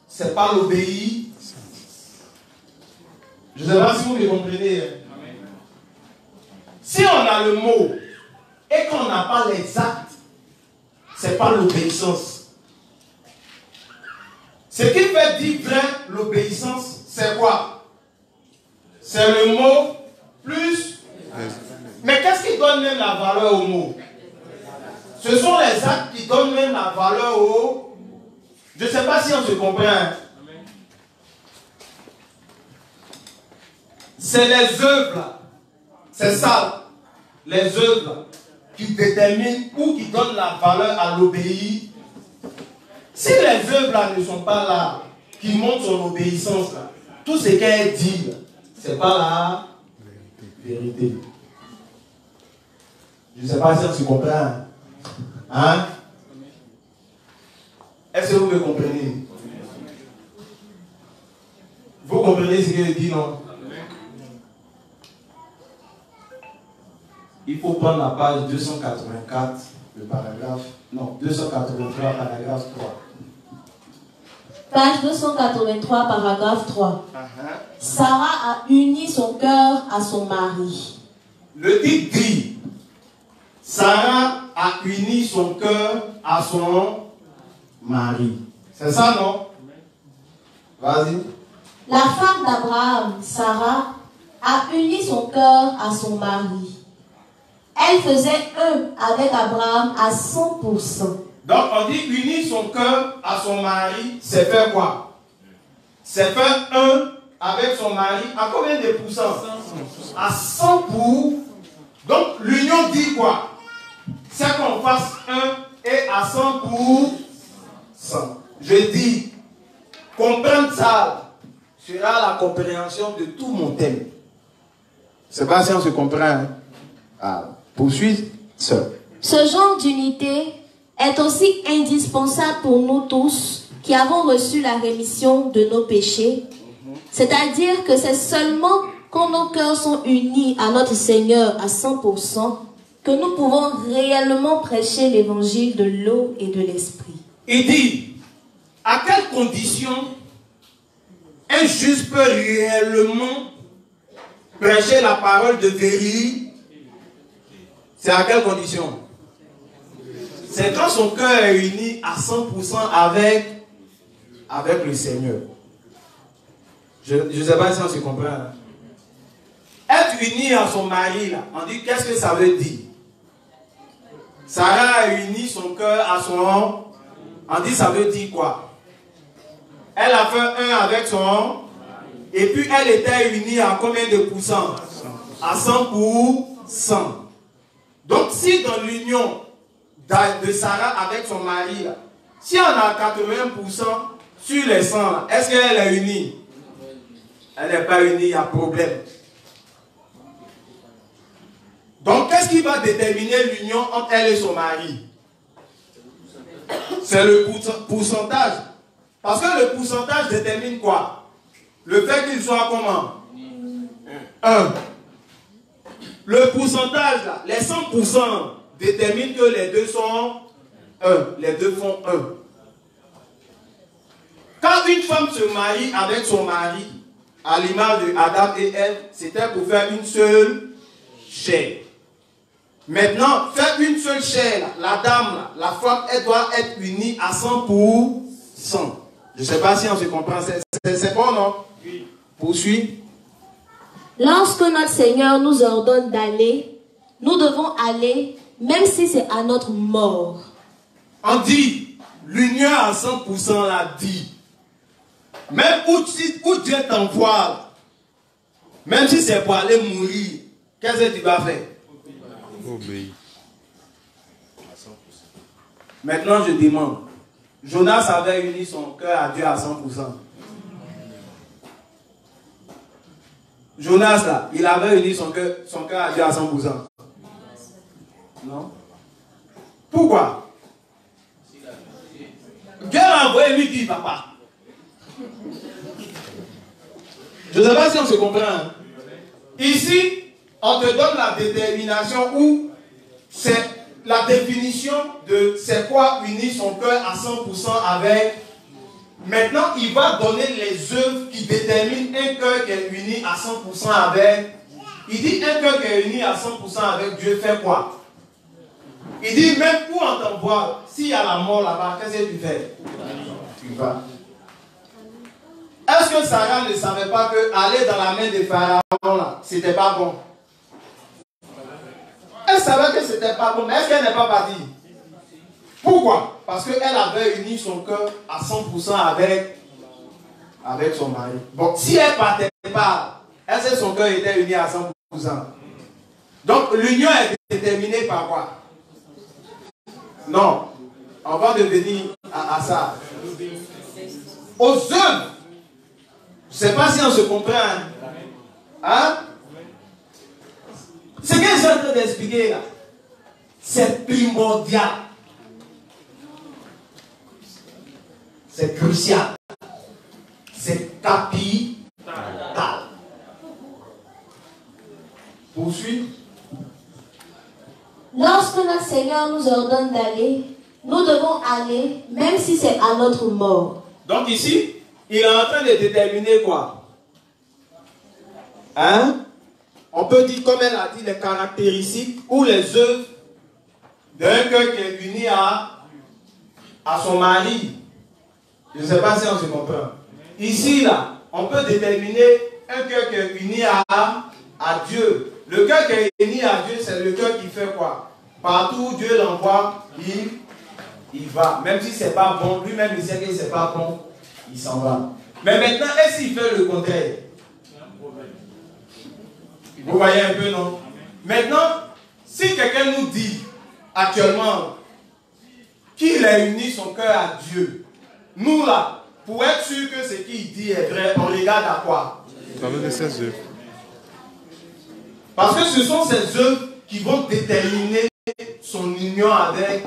c'est pas l'obéir. Je ne sais pas si vous me comprenez. Si on a le mot et qu'on n'a pas les actes, c'est pas l'obéissance. Ce qui fait dire vrai l'obéissance, c'est quoi? C'est le mot plus. Mais qu'est-ce qui donne même la valeur au mot? Ce sont les actes qui donnent même la valeur au... Je ne sais pas si on se comprend. C'est les œuvres. C'est ça. Les œuvres qui déterminent ou qui donnent la valeur à l'obéir. Si les œuvres là ne sont pas là, qui montrent son obéissance, là, tout ce qu'elle dit, ce n'est pas la vérité. Je ne sais pas si on se comprend. Hein? Est-ce que vous me comprenez? Vous comprenez ce qu'elle dit, non? Il faut prendre la page 284, le paragraphe. Non, 283, paragraphe 3. Page 283, paragraphe 3. Sarah a uni son cœur à son mari. Le titre dit, Sarah a uni son cœur à son mari. C'est ça, non? Vas-y. La femme d'Abraham, Sarah, a uni son cœur à son mari. Elle faisait un avec Abraham à 100%. Donc on dit unir son cœur à son mari, c'est faire quoi? C'est faire un avec son mari à combien de pourcents? À 100%. Donc l'union dit quoi? C'est qu'on fasse un et à 100%. Je dis, comprendre ça sera la compréhension de tout mon thème. C'est pas si on se comprend. Hein? Ah, poursuis, sœur. Ce genre d'unité est aussi indispensable pour nous tous qui avons reçu la rémission de nos péchés. C'est-à-dire que c'est seulement quand nos cœurs sont unis à notre Seigneur à 100% que nous pouvons réellement prêcher l'évangile de l'eau et de l'esprit. Il dit, à quelles conditions un juste peut réellement prêcher la parole de vérité? C'est à quelles conditions? C'est quand son cœur est uni à 100% avec le Seigneur. Je ne sais pas si on se comprend. Hein? Être uni à son mari, là, on dit qu'est-ce que ça veut dire? Sarah a uni son cœur à son... On dit ça veut dire quoi? Elle a fait un avec son... Et puis elle était unie à combien de pourcents? À 100%. Donc si dans l'union de Sarah avec son mari, là, si on a 80% sur les 100, est-ce qu'elle est unie? Elle n'est pas unie, il y a problème. Donc qu'est-ce qui va déterminer l'union entre elle et son mari? C'est le pourcentage. Parce que le pourcentage détermine quoi? Le fait qu'il soit comment? 1. Le pourcentage, là, les 100% déterminent que les deux sont 1. Les deux font 1. Quand une femme se marie avec son mari, à l'image de Adam et Ève, c'était pour faire une seule chair. Maintenant, faire une seule chair, la dame, là, la femme, elle doit être unie à 100%. Je ne sais pas si on se comprend. C'est bon, non? Oui. Poursuis. Lorsque notre Seigneur nous ordonne d'aller, nous devons aller, même si c'est à notre mort. On dit, l'union à 100% l'a dit. Même où Dieu t'envoie, même si c'est pour aller mourir, qu'est-ce que tu vas faire? Obéir. Maintenant, je demande, Jonas avait uni son cœur à Dieu à 100%. Jonas, là, il avait uni son cœur à Dieu à 100%. Non? Pourquoi? Dieu l'a envoyé lui dit, papa. Je ne sais pas si on se comprend. Hein? Ici, on te donne la détermination ou c'est la définition de c'est quoi unir son cœur à 100% avec. Maintenant, il va donner les œuvres qui déterminent un cœur qui est uni à 100% avec. Il dit un cœur qui est uni à 100% avec Dieu fait quoi? Il dit même où on t'envoie, s'il y a la mort là-bas, qu'est-ce que tu fais? Tu vas. Est-ce que Sarah ne savait pas que aller dans la main de Pharaon là, c'était pas bon? Elle savait que c'était pas bon, mais est-ce qu'elle n'est pas partie? Pourquoi? Parce qu'elle avait uni son cœur à 100% avec son mari. Bon, si elle ne partait pas, est-ce que son cœur était uni à 100%? Donc l'union est déterminée par quoi? Non, on va devenir à ça. Aux œuvres. Je ne sais pas si on se comprend. Hein? Ce que je suis en train d'expliquer là, c'est primordial. C'est crucial. C'est capital. Poursuis. Lorsque notre Seigneur nous ordonne d'aller, nous devons aller, même si c'est à notre mort. Donc ici, il est en train de déterminer quoi? Hein? On peut dire, comme elle a dit, les caractéristiques ou les œuvres d'un cœur qui est uni à son mari. Je ne sais pas si on se comprend. Ici, là, on peut déterminer un cœur qui est uni à Dieu. Le cœur qui est uni à Dieu, c'est le cœur qui fait quoi? Partout où Dieu l'envoie, il va. Même si ce n'est pas bon, lui-même il sait que ce n'est pas bon, il s'en va. Mais maintenant, est-ce qu'il fait le contraire? Vous voyez un peu, non? Maintenant, si quelqu'un nous dit actuellement qu'il a uni son cœur à Dieu, nous là, pour être sûr que ce qu'il dit est vrai, on regarde à quoi? Avec ses œuvres. Parce que ce sont ces œuvres qui vont déterminer son union avec.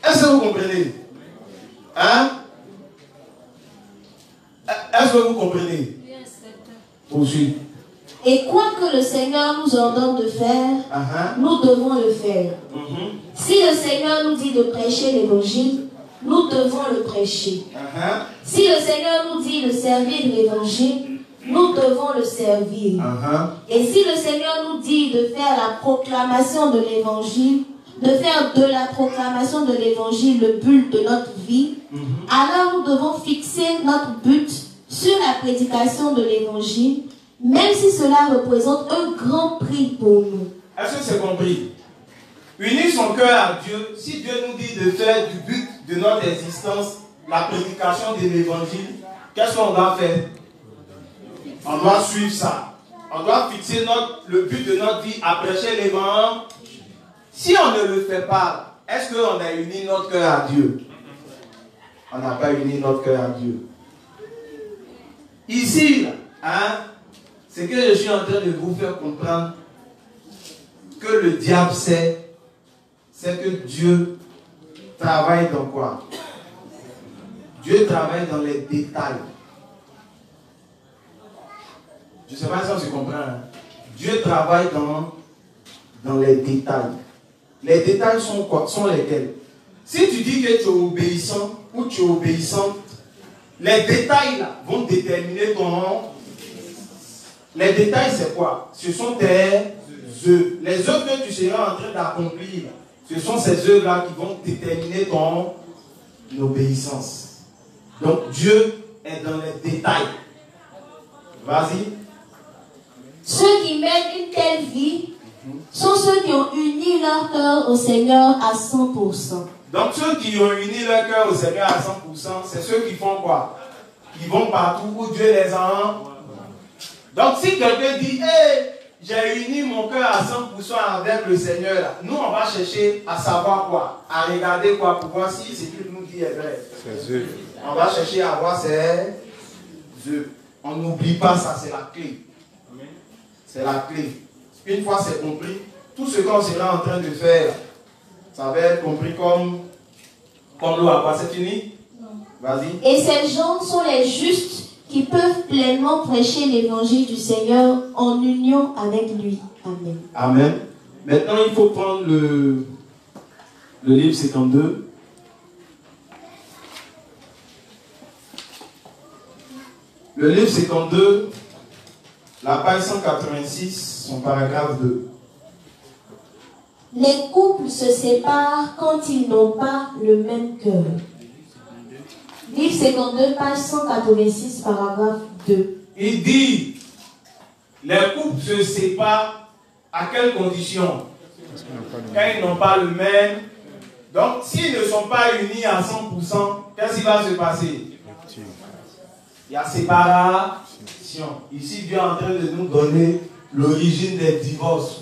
Est-ce que vous comprenez? Hein? Est-ce que vous comprenez? Poursuivre. Et quoi que le Seigneur nous ordonne de faire, nous devons le faire. Si le Seigneur nous dit de prêcher l'évangile, nous devons le prêcher. Si le Seigneur nous dit de servir l'évangile, nous devons le servir. Et si le Seigneur nous dit de faire la proclamation de l'évangile, de faire de la proclamation de l'évangile le but de notre vie, alors nous devons fixer notre but sur la prédication de l'évangile, même si cela représente un grand prix pour nous. Est-ce que c'est compris? Unir son cœur à Dieu, si Dieu nous dit de faire du but de notre existence la prédication de l'évangile, qu'est-ce qu'on doit faire? On doit suivre ça. On doit fixer le but de notre vie à prêcher l'évangile. Si on ne le fait pas, est-ce qu'on a uni notre cœur à Dieu? On n'a pas uni notre cœur à Dieu. Ici, ce que je suis en train de vous faire comprendre, que le diable sait, c'est que Dieu travaille dans quoi? Dieu travaille dans les détails. Je ne sais pas si on se comprend. Dieu travaille dans les détails. Les détails sont quoi? Sont lesquels? Si tu dis que tu es obéissant ou tu es obéissante, les détails là vont déterminer ton... Les détails c'est quoi? Ce sont tes œuvres. Les œuvres que tu seras en train d'accomplir, ce sont ces œuvres là qui vont déterminer ton obéissance. Donc Dieu est dans les détails. Vas-y. Ceux qui mènent une telle vie sont ceux qui ont uni leur cœur au Seigneur à 100%. Donc ceux qui ont uni leur cœur au Seigneur à 100%, c'est ceux qui font quoi? Qui vont partout où Dieu les a. Donc si quelqu'un dit, hey, j'ai uni mon cœur à 100% avec le Seigneur, là, nous on va chercher à savoir quoi? À regarder quoi pour voir si ce qu'il nous dit est vrai. On va chercher à voir ses œuvres. On n'oublie pas ça, c'est la clé. C'est la clé. Une fois c'est compris, tout ce qu'on sera en train de faire, ça va être compris comme l'eau à quoi. C'est fini? Vas-y. Et ces gens sont les justes qui peuvent pleinement prêcher l'évangile du Seigneur en union avec lui. Amen. Amen. Maintenant, il faut prendre le livre 52. Le livre 52, la page 186, son paragraphe 2. Les couples se séparent quand ils n'ont pas le même cœur. Livre 52, page 186, paragraphe 2. Il dit, les couples se séparent à quelles conditions? Quand ils n'ont pas le même. Donc, s'ils ne sont pas unis à 100%, qu'est-ce qui va se passer? Il y a séparation. Ici, Dieu est en train de nous donner l'origine des divorces.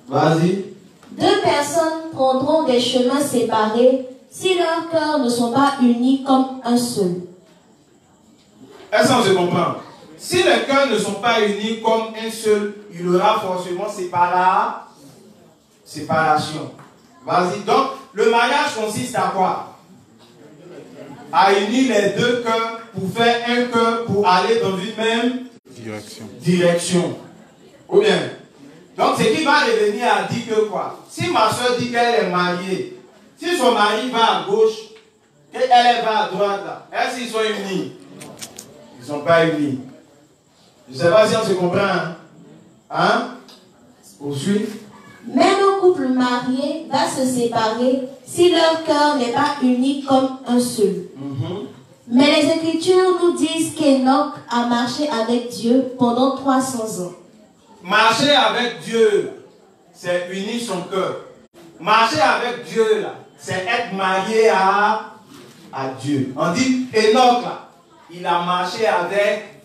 Vas-y. Deux personnes prendront des chemins séparés si leurs cœurs ne sont pas unis comme un seul. Est-ce qu'on se comprend? Si les cœurs ne sont pas unis comme un seul, il y aura forcément séparation. Vas-y. Donc, le mariage consiste à quoi? À unir les deux cœurs pour faire un cœur pour aller dans une même direction. Ou bien? Donc, ce qui va revenir à dire que quoi? Si ma soeur dit qu'elle est mariée, si son mari va à gauche, qu'elle va à droite, est-ce qu'ils sont unis? Ils ne sont pas unis. Je ne sais pas si on se comprend. Hein? Poursuivre. Même un couple marié va se séparer si leur cœur n'est pas uni comme un seul. Mais les Écritures nous disent qu'Enoch a marché avec Dieu pendant 300 ans. Marcher avec Dieu, c'est unir son cœur. Marcher avec Dieu, là, c'est être marié à Dieu. On dit Enoch, là, il a marché avec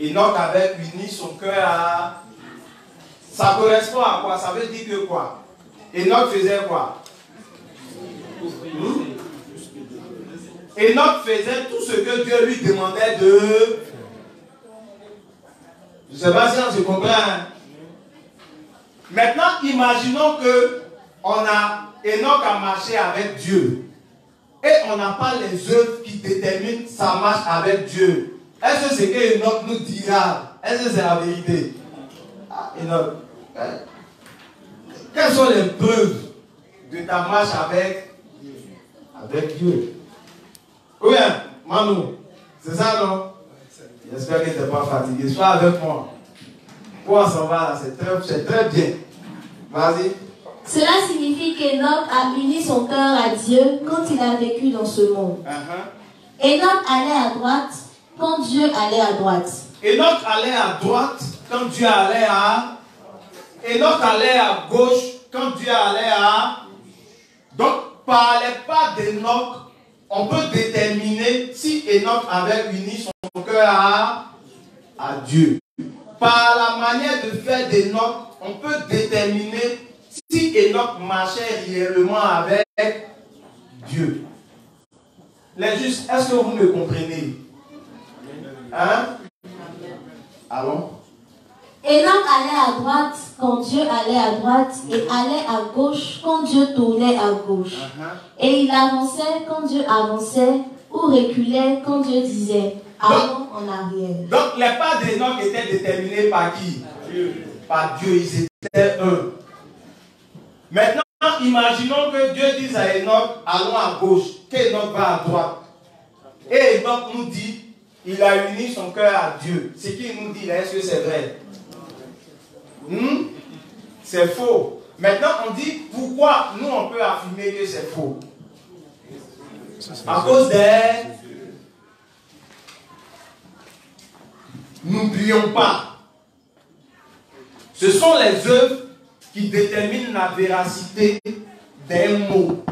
Enoch, avait uni son cœur à... Ça correspond à quoi? Ça veut dire que quoi? Enoch faisait quoi? Enoch faisait tout ce que Dieu lui demandait de... Je ne sais pas si on se comprend. Maintenant, imaginons que Enoch a marché avec Dieu. Et on n'a pas les œuvres qui déterminent sa marche avec Dieu. Est-ce que c'est que Enoch nous dira? Est-ce que c'est la vérité? Enoch, quelles sont les preuves de ta marche avec Dieu? Oui, Manu, c'est ça, non? J'espère que tu n'es pas fatigué. Sois avec moi. Quoi ça va là? C'est très bien. Vas-y. Cela signifie qu'Enoch a uni son cœur à Dieu quand il a vécu dans ce monde. Enoch allait à droite quand Dieu allait à droite. Enoch allait à droite quand Dieu allait à... Enoch allait à gauche quand Dieu allait à... Donc, par les pas d'Enoch, on peut déterminer si Enoch avait uni son cœur à Dieu. Par la manière de faire d'Enoch, on peut déterminer si Enoch marchait réellement avec Dieu. Les justes, est-ce que vous me comprenez? Hein? Allons? Enoch allait à droite quand Dieu allait à droite et allait à gauche quand Dieu tournait à gauche. Et il avançait quand Dieu avançait ou reculait quand Dieu disait allons en arrière. Donc les pas d'Enoch étaient déterminés par qui? Par Dieu, ils étaient un. Maintenant, imaginons que Dieu dise à Enoch allons à gauche, qu'Enoch va à droite. Et Enoch nous dit il a uni son cœur à Dieu. Ce qu'il nous dit là, est-ce que c'est vrai? C'est faux. Maintenant, on dit pourquoi nous on peut affirmer que c'est faux. À cause des... N'oublions pas, ce sont les œuvres qui déterminent la véracité des mots.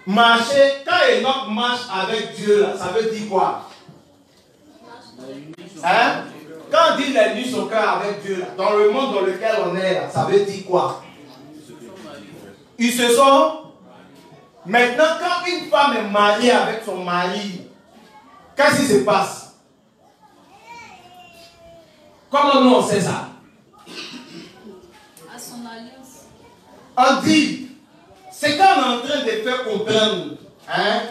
Marcher, quand Enoch marche avec Dieu, là, ça veut dire quoi? Hein? Quand on dit qu'il a uni son cœur avec Dieu, là, dans le monde dans lequel on est, là, ça veut dire quoi? Ils se sont... Maintenant, quand une femme est mariée avec son mari, qu'est-ce qui se passe? Comment nous on sait ça? À son alliance. On dit, c'est quand on est en train de faire comprendre, hein?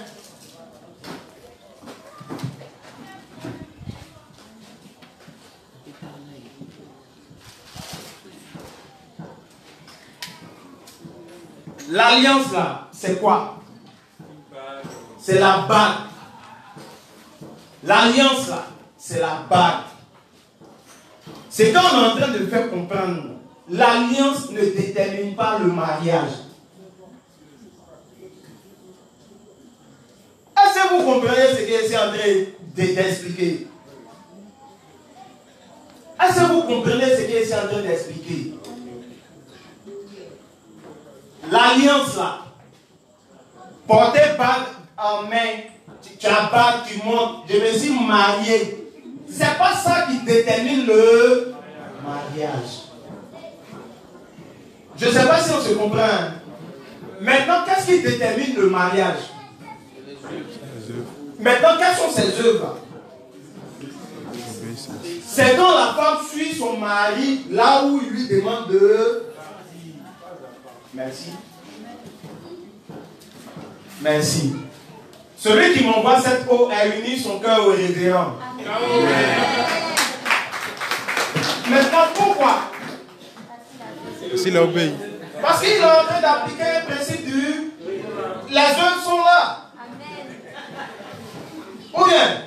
L'alliance là, c'est quoi? C'est la bague. L'alliance là, c'est la bague. C'est quand on est en train de faire comprendre, l'alliance ne détermine pas le mariage. Est-ce que vous comprenez ce que je suis en train d'expliquer? Est-ce que vous comprenez ce que je suis en train d'expliquer? L'alliance là, porter bague en main, tu as bague, tu montes, je me suis marié. C'est pas ça qui détermine le mariage. Je ne sais pas si on se comprend. Maintenant, qu'est-ce qui détermine le mariage? Maintenant, quelles sont ses œuvres? C'est quand la femme suit son mari là où il lui demande de... Merci. Merci. Celui qui m'envoie cette eau a uni son cœur au révérend. Maintenant, pourquoi? S'il a obéi. Parce qu'il est en train d'appliquer le principe du... Les œuvres sont là. Ou bien?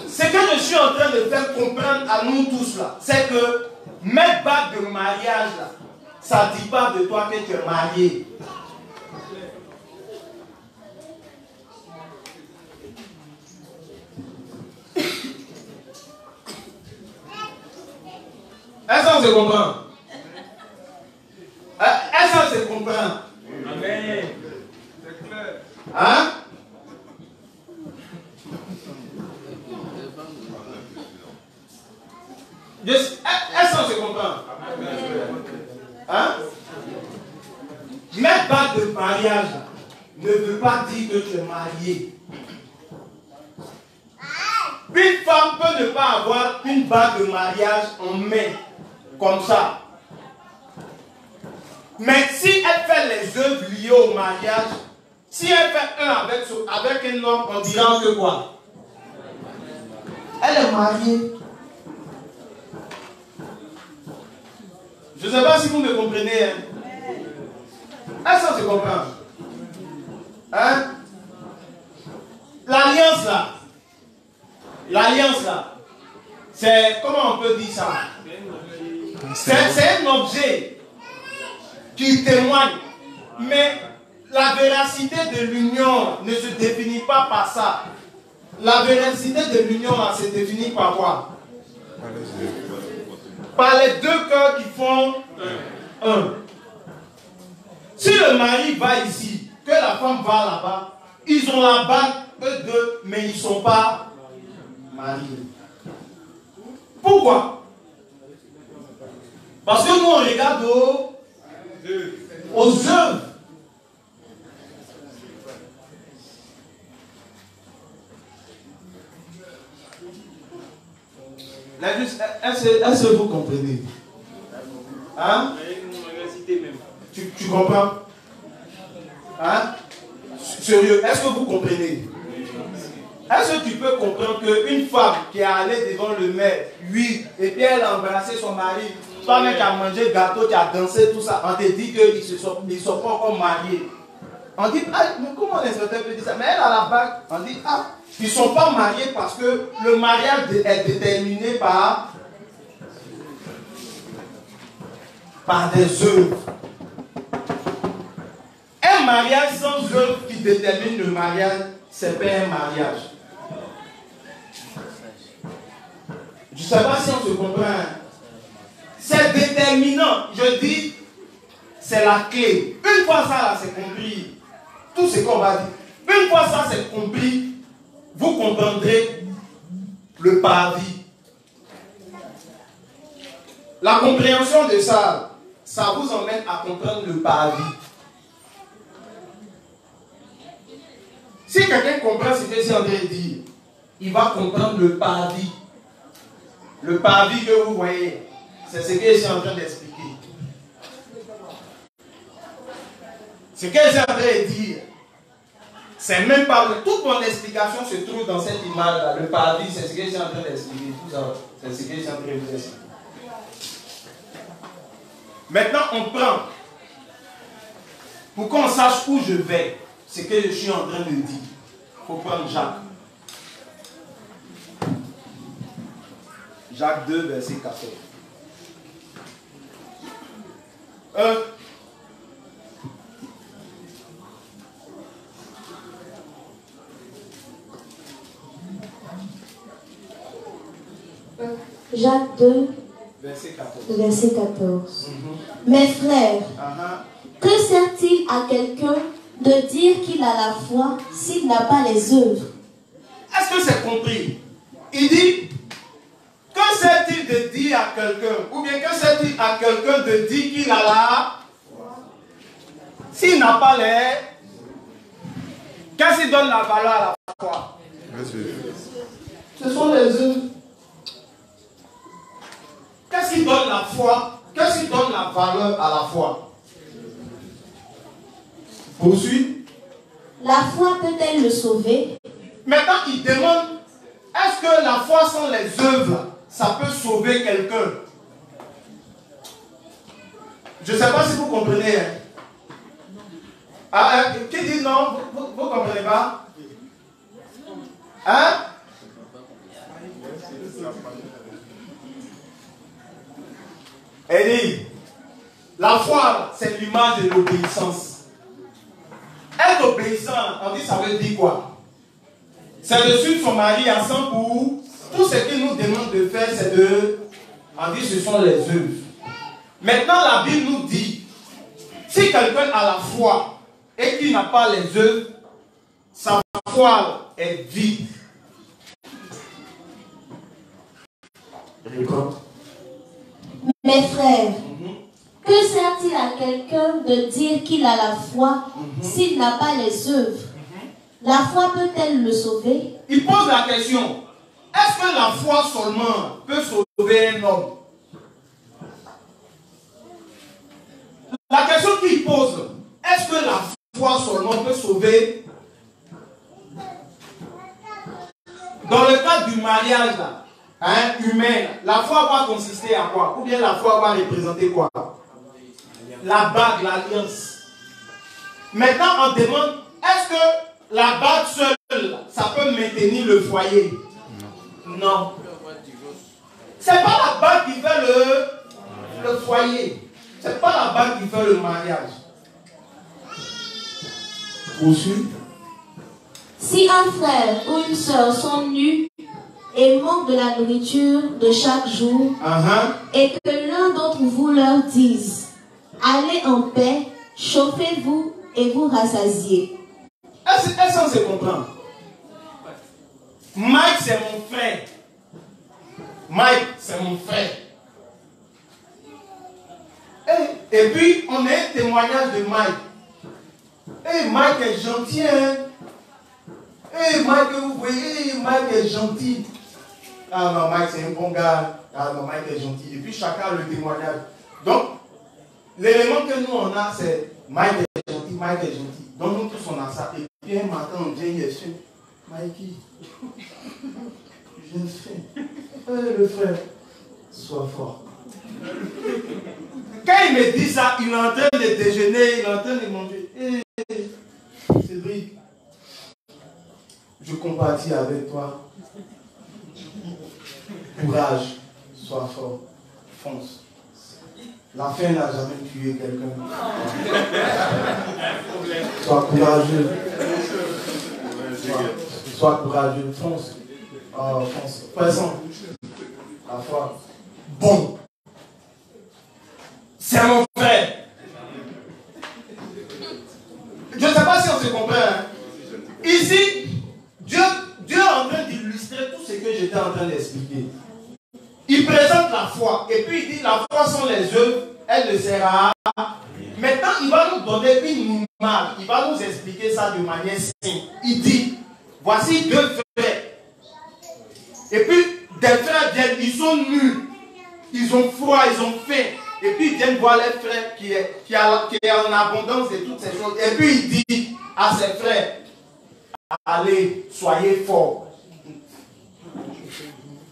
Ce que je suis en train de faire comprendre à nous tous là, c'est que mettre bague de mariage là, ça ne dit pas de toi que tu es marié. Est-ce qu'on se comprend? Est-ce qu'on se comprend? Amen. C'est clair. Hein? Est-ce qu'on se comprend? Hein? Mettre bague de mariage ne veut pas dire que tu es marié. Une femme peut ne pas avoir une bague de mariage en main, comme ça. Mais si elle fait les œuvres liées au mariage, si elle fait un avec un homme, on dira que quoi? Elle est mariée. Je ne sais pas si vous me comprenez. Hein? Est-ce qu'on se comprend? Hein? L'alliance là, c'est, comment on peut dire ça? C'est un objet qui témoigne, mais la véracité de l'union ne se définit pas par ça. La véracité de l'union se définit par quoi? Par les deux cœurs qui font un. Si le mari va ici, que la femme va là-bas, ils ont la bague, eux deux, mais ils ne sont pas mariés. Pourquoi? Parce que nous, on regarde aux œuvres. Est-ce que vous comprenez? Hein? Tu comprends? Hein? Sérieux, est-ce que vous comprenez? Est-ce que tu peux comprendre qu'une femme qui est allée devant le maire, oui, et puis elle a embrassé son mari, toi-même qui as mangé le gâteau, qui a dansé, tout ça, on te dit qu'ils ne sont pas encore mariés. On dit, ah, mais comment l'inspecteur peut dire ça? Mais elle a la bague. On dit, ah, ils ne sont pas mariés parce que le mariage est déterminé par des œuvres. Un mariage sans œuvre qui détermine le mariage, c'est pas un mariage. Je ne sais pas si on se comprend. C'est déterminant. Je dis, c'est la clé. Une fois ça, là, c'est compris. Tout ce qu'on va dire. Une fois ça, c'est compris. Vous comprendrez le paradis. La compréhension de ça, ça vous emmène à comprendre le paradis. Si quelqu'un comprend ce que je suis en train de dire, il va comprendre le paradis. Le paradis que vous voyez, c'est ce que je suis en train d'expliquer. Ce que je suis en train de dire, c'est même pas... Toute mon explication se trouve dans cette image-là. Le paradis, c'est ce que je suis en train d'expliquer. Tout ça, c'est ce que je suis en train de vous expliquer. Maintenant, on prend, pour qu'on sache où je vais, ce que je suis en train de dire. Il faut prendre Jacques. Jacques 2, verset 14. Jacques 2, verset 14. Mes frères, que sert-il à quelqu'un de dire qu'il a la foi s'il n'a pas les œuvres? Est-ce que c'est compris? Il dit, que sert-il de dire à quelqu'un, ou bien que sert-il à quelqu'un de dire qu'il a la foi s'il n'a pas les... Qu'est-ce qui donne la valeur à la foi? Ce sont les œuvres. Qu'est-ce qui donne la foi? Qu'est-ce qui donne la valeur à la foi? Poursuis. La foi peut-elle le sauver? Maintenant, il demande, est-ce que la foi sans les œuvres, ça peut sauver quelqu'un? Je ne sais pas si vous comprenez. Qui dit non? Vous ne comprenez pas? Hein? Elle dit, la foi, c'est l'image de l'obéissance. Être obéissant, on dit ça veut dire quoi? C'est de suivre son mari ensemble pour tout ce qu'il nous demande de faire, c'est de... On dit ce sont les œuvres. Maintenant, la Bible nous dit, si quelqu'un a la foi et qu'il n'a pas les œuvres, sa foi est vide. Mes frères, que sert-il à quelqu'un de dire qu'il a la foi s'il n'a pas les œuvres? La foi peut-elle le sauver? Il pose la question, est-ce que la foi seulement peut sauver un homme? La question qu'il pose, est-ce que la foi seulement peut sauver? Dans le cadre du mariage là, humain, la foi va consister à quoi? Ou bien la foi va représenter quoi? La bague, l'alliance. Maintenant, on demande, est-ce que la bague seule, ça peut maintenir le foyer? Non. C'est pas la bague qui fait le foyer. C'est pas la bague qui fait le mariage. Poursuis. Si un frère ou une soeur sont nus et manquent de la nourriture de chaque jour, et que l'un d'entre vous leur dise, allez en paix, chauffez-vous et vous rassasiez. Est-ce qu'on se comprend? Mike, c'est mon frère. Mike, c'est mon frère. Et puis, on a un témoignage de Mike. Mike est gentil, hein? Mike, vous voyez, Mike est gentil. Ah non, Mike, c'est un bon gars. Ah non, Mike est gentil. Et puis, chacun a le témoignage. Donc, l'élément que nous, on a, c'est Mike est gentil, Mike est gentil. Donc, nous tous, on a ça. Et puis, un matin, on dit, il est fait. Mikey, j'ai faim. Le frère, sois fort. Quand il me dit ça, il est en train de déjeuner, il est en train de manger. Cédric, je compatis avec toi. Courage, sois fort, fonce. La faim n'a jamais tué quelqu'un. Sois courageux. Sois courageux, fonce. Fonce. Présent. La foi. Bon. C'est mon frère. Je ne sais pas si on se comprend. Hein? Ici, Dieu est en train d'illustrer tout ce que j'étais en train d'expliquer. Il présente la foi. Et puis il dit, la foi sont les œuvres, elle ne sert à rien. Maintenant, il va nous donner une image. Il va nous expliquer ça de manière simple. Il dit, voici deux frères. Et puis, des frères viennent, ils sont nus. Ils ont froid, ils ont faim. Et puis, ils viennent voir les frères qui est en abondance de toutes ces choses. Et puis, il dit à ses frères, allez, soyez forts.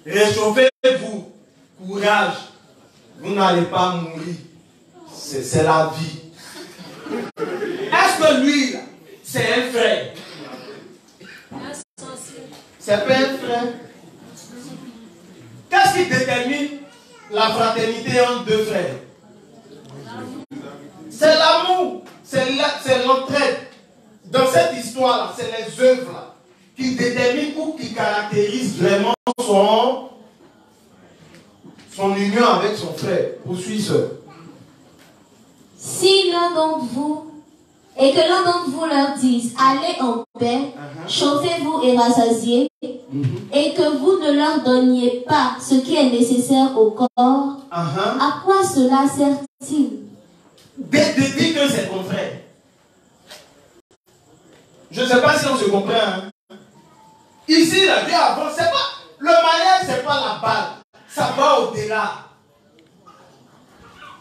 Réchauffez-vous. Courage. Vous n'allez pas mourir. C'est la vie. Est-ce que lui, c'est un frère? C'est pas un frère. Qu'est-ce qui détermine la fraternité entre deux frères? C'est l'amour, c'est l'entraide. Dans cette histoire-là, c'est les œuvres qui déterminent ou qui caractérisent vraiment son union avec son frère. Poursuis ça. Si l'un d'entre vous, et que l'un d'entre vous leur dise, allez en paix, chauffez-vous et rassasiez, et que vous ne leur donniez pas ce qui est nécessaire au corps, à quoi cela sert-il? De dire que c'est ton frère. Je ne sais pas si on se comprend. Hein? Ici, la Dieu avance. C'est pas, le mariage, ce n'est pas la balle. Ça va au-delà.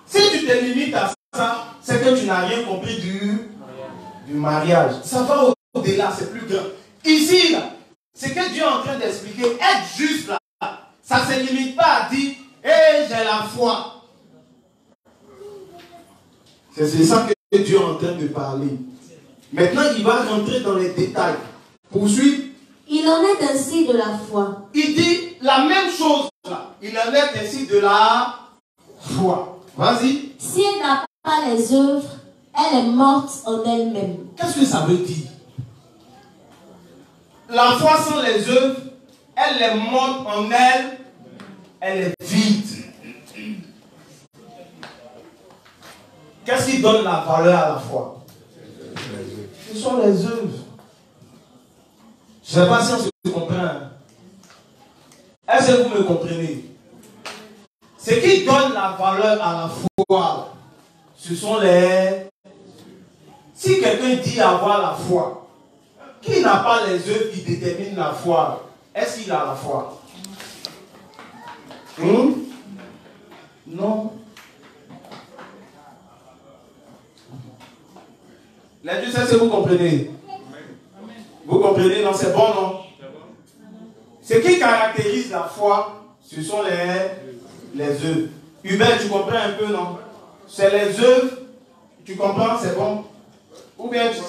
Si tu te limites à ça, c'est que tu n'as rien compris du mariage. Ça va au-delà, c'est plus grand. Ici, là, c'est que Dieu est en train d'expliquer. Être juste là, ça ne se limite pas à dire, hé, j'ai la foi. C'est ça que Dieu est en train de parler. Maintenant, il va rentrer dans les détails. Poursuite. Il en est ainsi de la foi. Il dit la même chose là. Il en est ainsi de la foi. Vas-y. Si elle n'a pas les œuvres, elle est morte en elle-même. Qu'est-ce que ça veut dire? La foi sans les œuvres, elle est morte en elle, elle est vide. Qu'est-ce qui donne la valeur à la foi? Ce sont les œuvres. Je ne sais pas si on se comprend. Est-ce que vous me comprenez? Ce qui donne la valeur à la foi, ce sont les... Si quelqu'un dit avoir la foi, qui n'a pas les œuvres qui déterminent la foi, est-ce qu'il a la foi? Non. Les Dieu, c'est ce que vous comprenez. Vous comprenez? Non, c'est bon, non? Ce qui caractérise la foi, ce sont les œuvres. Hubert, tu comprends un peu, non? C'est les œuvres. Tu comprends? C'est bon? Ou bien tu... On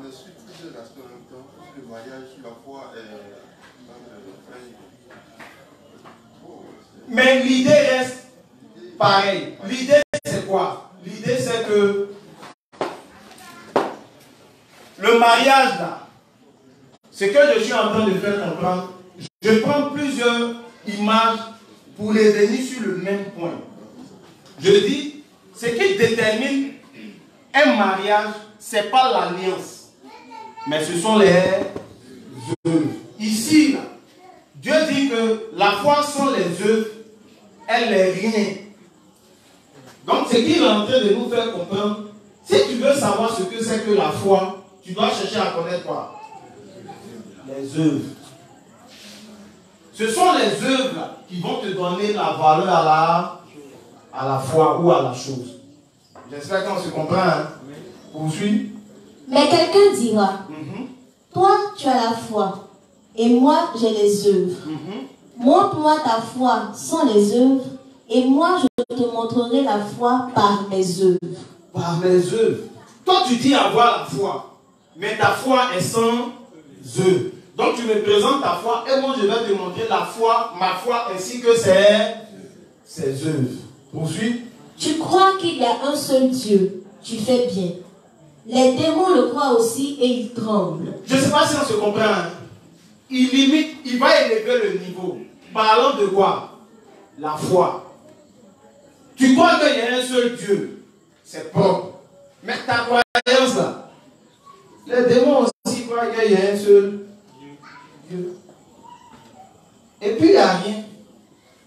est sur plusieurs aspects en même temps. Le mariage sur la foi est... Mais l'idée reste pareille. L'idée, c'est quoi? L'idée, c'est que le mariage, là, ce que je suis en train de faire comprendre, je prends plusieurs images pour les venir sur le même point. Je dis, ce qui détermine un mariage, ce n'est pas l'alliance, mais ce sont les œuvres. Ici, là, Dieu dit que la foi sans les œuvres, elle n'est rien. Donc, ce qu'il est en train de nous faire comprendre, si tu veux savoir ce que c'est que la foi, tu dois chercher à connaître quoi? Les œuvres. Ce sont les œuvres là, qui vont te donner la valeur à la foi ou à la chose. J'espère qu'on se comprend. Hein? Poursuis. Mais quelqu'un dira, toi, tu as la foi, et moi, j'ai les œuvres. Montre-moi ta foi sans les œuvres, et moi, je te montrerai la foi par mes œuvres. Par mes œuvres. Toi, tu dis avoir la foi, mais ta foi est sans œuvres. Donc, tu me présentes ta foi, et moi, je vais te montrer la foi, ma foi, ainsi que ses œuvres. Poursuis. Tu crois qu'il y a un seul Dieu, tu fais bien. Les démons le croient aussi et ils tremblent. Je ne sais pas si on se comprend. Hein? Il limite, il va élever le niveau. Parlant de quoi? La foi. Tu crois qu'il y a un seul Dieu, c'est propre. Mais ta croyance là, les démons aussi croient qu'il y a un seul Dieu. Et puis il n'y a rien.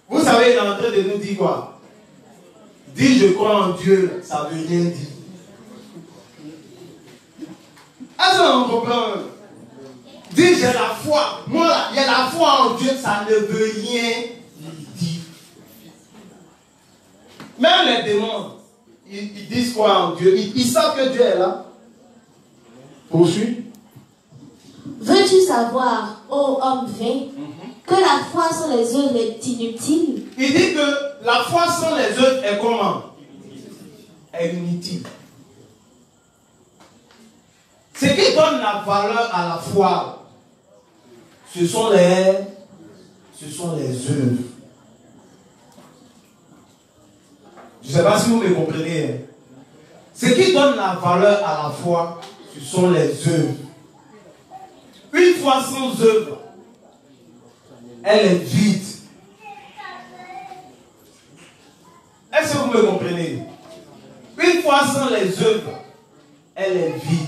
Vous savez, il est en train de nous dire quoi? Dis je crois en Dieu, ça ne veut rien dire. Est-ce qu'on comprend? Dis j'ai la foi. Moi là, il y a la foi en Dieu, ça ne veut rien dire. Même les démons, ils disent quoi en Dieu? Ils savent que Dieu est là. Poursuis. Veux-tu savoir, ô homme vain, que la foi sans les œuvres est inutile? Il dit que la foi sans les œuvres est comment? Est inutile. Ce qui donne la valeur à la foi, ce sont les œuvres. Je ne sais pas si vous me comprenez. Ce qui donne la valeur à la foi, ce sont les œuvres. Une foi sans œuvre, elle est vide. Est-ce que vous me comprenez? Une foi sans les œuvres, elle est vide.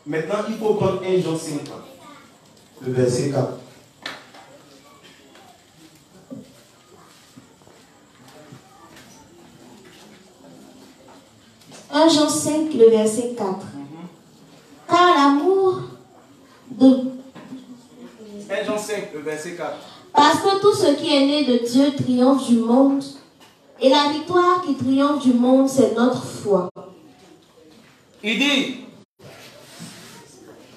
Maintenant, il faut prendre 1 Jean 5, le verset 4. 1 Jean 5, le verset 4. Car l'amour de... 1 Jean 5, le verset 4. Parce que tout ce qui est né de Dieu triomphe du monde, et la victoire qui triomphe du monde, c'est notre foi. Il dit,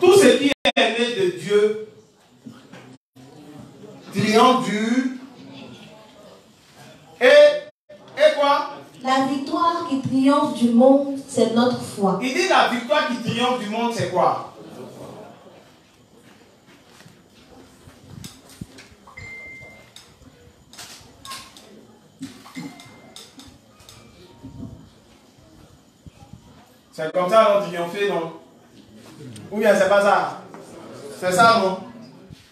tout ce qui est né de Dieu triomphe du... Et quoi? La victoire qui triomphe du monde, c'est notre foi. Il dit la victoire qui triomphe du monde, c'est quoi? C'est comme ça qu'on triomphe, non? Ou bien c'est pas ça? C'est ça, non?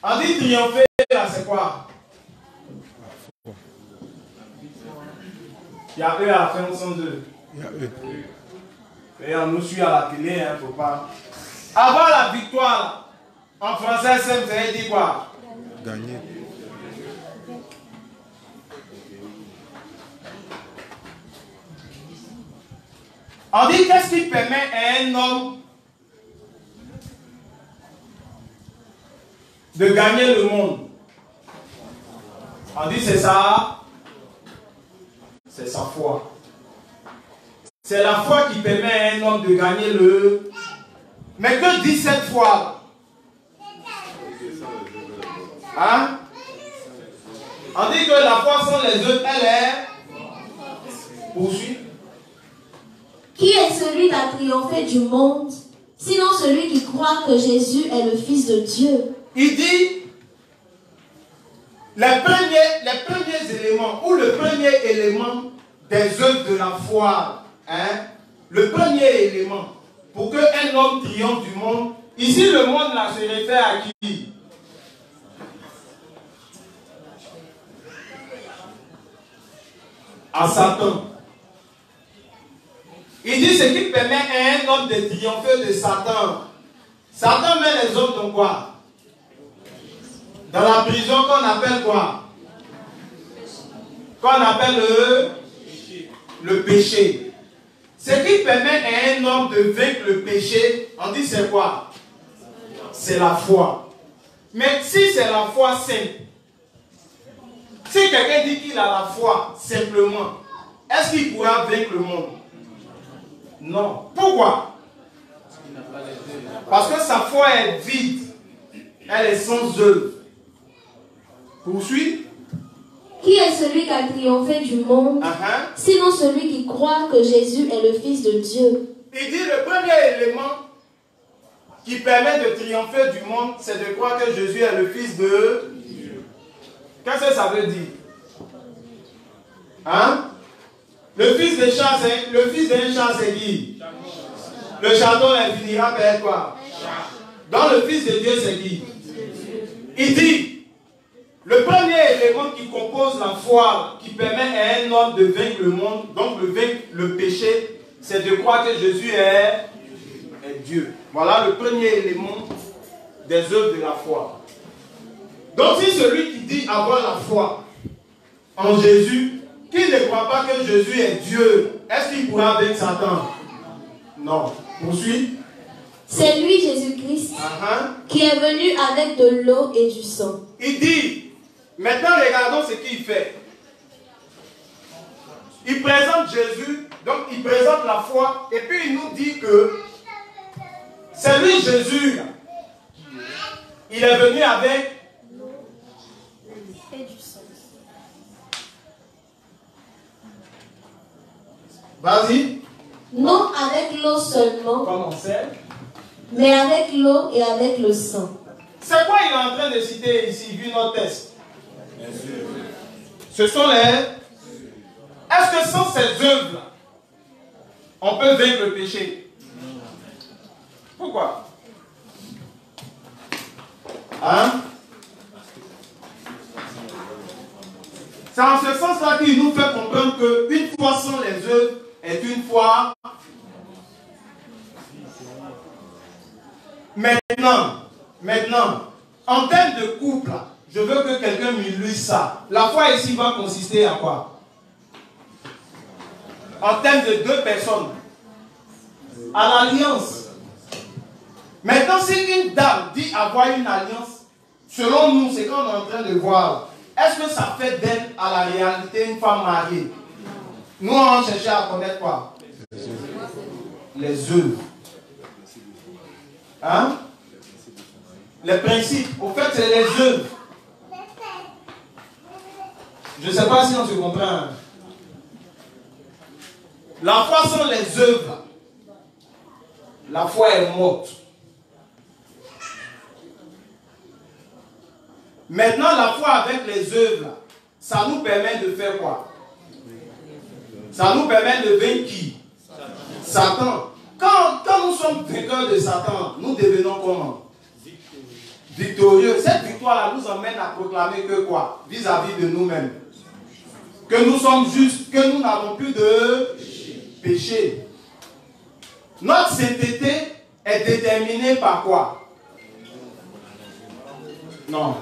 On dit triompher, là, c'est quoi? Il y a eux à la fin, on sont deux. Il y a eux. Et on nous suit à la télé, hein, faut pas. Avoir la victoire, en français, ça veut dire quoi? Gagner. On dit qu'est-ce qui permet à un homme de gagner le monde? On dit c'est ça, c'est sa foi. C'est la foi qui permet à un homme de gagner le... Mais que dit cette foi? Hein? On dit que la foi sans les œuvres, elle est... Poursuit. Qui est celui qui a triomphé du monde, sinon celui qui croit que Jésus est le Fils de Dieu? Il dit, les premiers éléments, ou le premier élément des œuvres de la foi, hein, le premier élément, pour qu'un homme triomphe du monde, ici le monde là se réfère à qui? À Satan. Il dit ce qui permet à un homme de triompher de Satan. Satan met les hommes dans quoi? Dans la prison qu'on appelle quoi? Qu'on appelle le péché. Ce qui permet à un homme de vaincre le péché, on dit c'est quoi? C'est la foi. Mais si c'est la foi simple, si quelqu'un dit qu'il a la foi simplement, est-ce qu'il pourra vaincre le monde? Non. Pourquoi? Parce que sa foi est vide. Elle est sans œuvre. Poursuis. Qui est celui qui a triomphé du monde, sinon celui qui croit que Jésus est le Fils de Dieu? Il dit le premier élément qui permet de triompher du monde, c'est de croire que Jésus est le Fils de Dieu. Qu'est-ce que ça veut dire? Hein? Le fils d'un chat, c'est qui? Le château finira par être quoi? Donc le Fils de Dieu, c'est qui? Il dit, le premier élément qui compose la foi, qui permet à un homme de vaincre le monde, donc de vaincre le péché, c'est de croire que Jésus est Dieu. Voilà le premier élément des œuvres de la foi. Donc si celui qui dit avoir la foi en Jésus, qui ne croit pas que Jésus est Dieu, est-ce qu'il pourra vaincre Satan? Non. Poursuis. C'est lui, Jésus-Christ, qui est venu avec de l'eau et du sang. Il dit, maintenant regardons ce qu'il fait. Il présente Jésus, donc il présente la foi, et puis il nous dit que c'est lui Jésus. Il est venu avec et du sang. Vas-y. Non avec l'eau seulement, Comme on sait. mais avec l'eau et avec le sang. C'est quoi il est en train de citer ici, vu notre texte? Ce sont les... Est-ce que sans ces œuvres, on peut vaincre le péché? Pourquoi? Hein? C'est en ce sens-là qu'il nous fait comprendre qu'une foi sans les œuvres est une foi. Maintenant, en termes de couple, je veux que quelqu'un m'illustre ça. La foi ici va consister à quoi? En termes de deux personnes. À l'alliance. Maintenant, si une dame dit avoir une alliance, selon nous, c'est qu'on est en train de voir. Est-ce que ça fait d'elle, à la réalité, une femme mariée? Nous, on cherchait à connaître quoi? Les œuvres. Hein? Les principes. Au fait, c'est les œuvres. Je ne sais pas si on se comprend. La foi sans les œuvres La foi est morte. Maintenant, la foi avec les œuvres, ça nous permet de faire quoi? Ça nous permet de vaincre qui? Satan. Quand nous sommes vainqueurs de Satan, nous devenons comment? Victorieux. Cette victoire-là nous emmène à proclamer que quoi? Vis-à-vis de nous-mêmes. Que nous sommes justes, que nous n'avons plus de péché. Notre sainteté est déterminée par quoi? Non.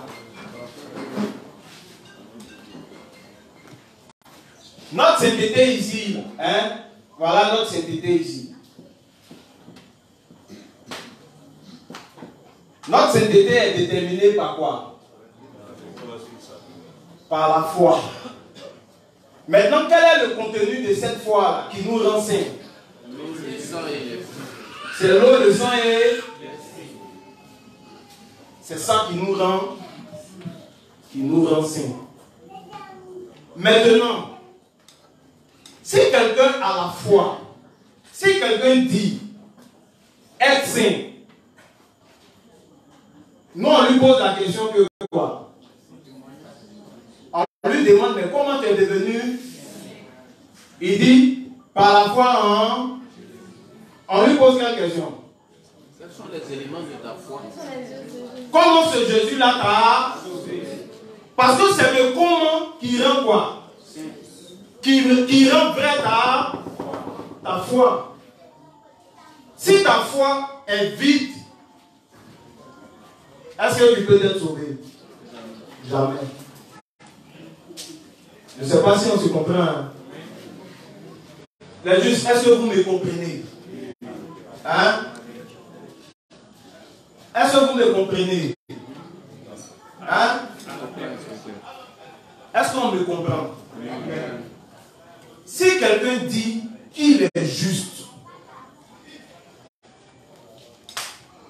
Notre sainteté ici, hein? Voilà notre sainteté ici. Notre sainteté est déterminée par quoi? Par la foi. Maintenant, quel est le contenu de cette foi qui nous rend saints? C'est l'eau, le sang et... C'est ça qui nous rend saints. Maintenant, si quelqu'un a la foi, si quelqu'un dit être saint, nous on lui pose la question que quoi? On lui demande mais comment tu es devenu? Il dit par la foi en... On lui pose quelle question? Quels sont les éléments de ta foi? Comment ce Jésus-là t'a sauvé? Parce que c'est le comment qui rend quoi? Qui rend vrai ta foi. Si ta foi est vide, est-ce que tu peux être sauvé? Jamais. Je ne sais pas si on se comprend. Hein? Les justes, est-ce que vous me comprenez? Hein? Est-ce que vous me comprenez? Hein? Est-ce qu'on me comprend? Si quelqu'un dit qu'il est juste,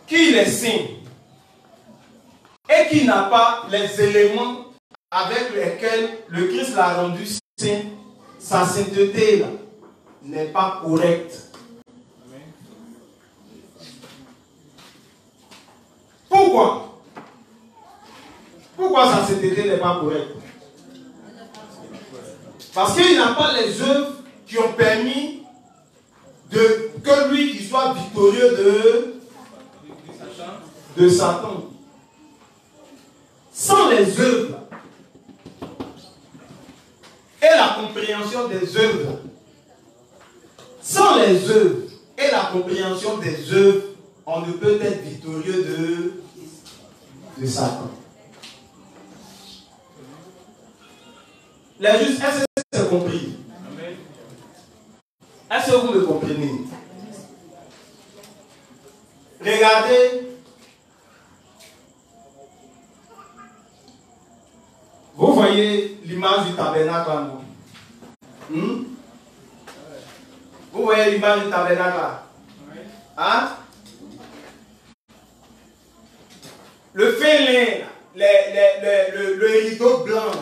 qu'il est saint, et qu'il n'a pas les éléments avec lesquels le Christ l'a rendu saint, sa sainteté n'est pas correcte. Pourquoi? Pourquoi sa sainteté n'est pas correcte? Parce qu'il n'a pas les œuvres qui ont permis que lui il soit victorieux de Satan. Sans les œuvres et la compréhension des œuvres, sans les œuvres et la compréhension des œuvres, on ne peut être victorieux de Satan. Les justes, est-ce que c'est compris? Est-ce que vous me comprenez? Regardez. Vous voyez l'image du tabernacle là, non? Vous voyez l'image du tabernacle là? Hein? Le félin, le rideau blanc,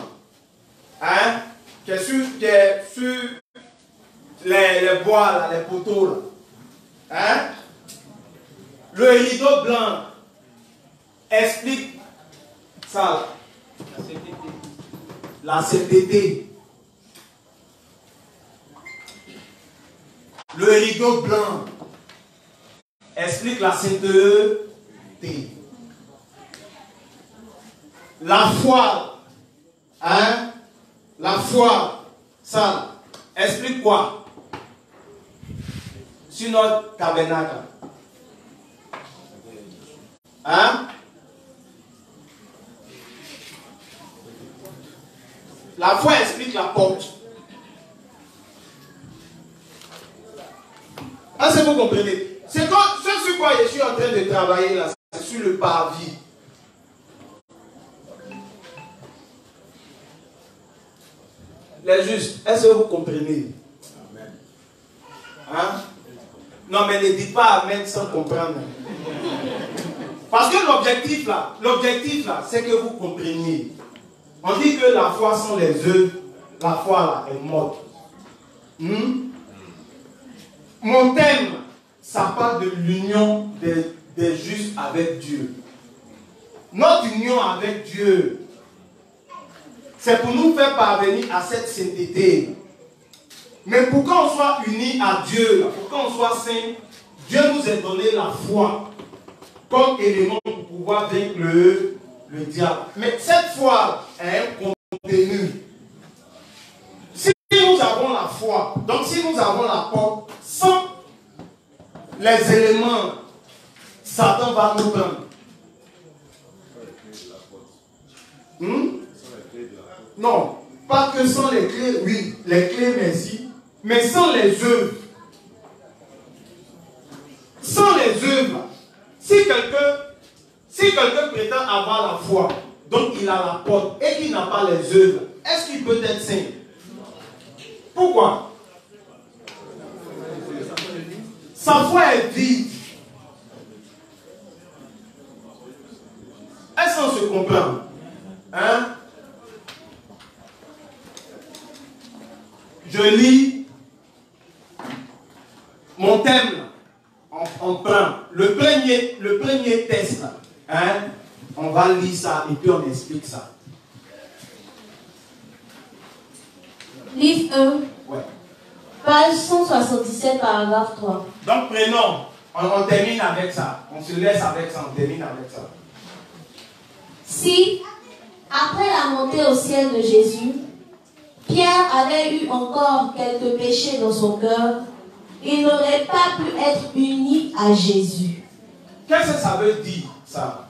hein? Qui est sur les bois, là, les poteaux. Là. Hein? Le rideau blanc explique ça. La sainteté. Le rideau blanc explique la sainteté. La foi, hein? La foi, ça explique quoi? Sur notre tabernacle. Hein? La foi explique la porte. Est-ce que vous comprenez? C'est ce sur quoi je suis en train de travailler là, c'est sur le parvis. Les justes, est-ce que vous comprenez? Hein? Non, mais ne dites pas amen sans comprendre. Parce que l'objectif là, c'est que vous compreniez. On dit que la foi sans les œuvres, la foi là est morte. Mon thème, ça parle de l'union des justes avec Dieu. Notre union avec Dieu, c'est pour nous faire parvenir à cette sainteté. Mais pour qu'on soit unis à Dieu, pour qu'on soit saint, Dieu nous a donné la foi comme élément pour pouvoir vaincre le diable. Mais cette foi a un contenu. Si nous avons la foi, donc si nous avons la porte, sans les éléments, Satan va nous prendre. Non, pas que sans les clés, oui, les clés, merci, mais sans les œuvres. Sans les œuvres, si quelqu'un prétend avoir la foi, donc il a la porte et qu'il n'a pas les œuvres, est-ce qu'il peut être saint? Pourquoi? Sa foi est vide. Est-ce qu'on se comprend? Hein? Je lis mon thème. On prend le premier test. Hein? On va lire ça et puis on explique ça. Livre 1. Ouais. Page 177, paragraphe 3. Donc prenons, on termine avec ça. On se laisse avec ça, on termine avec ça. Si, après la montée au ciel de Jésus, Pierre avait eu encore quelques péchés dans son cœur, il n'aurait pas pu être uni à Jésus. Qu'est-ce que ça veut dire, ça?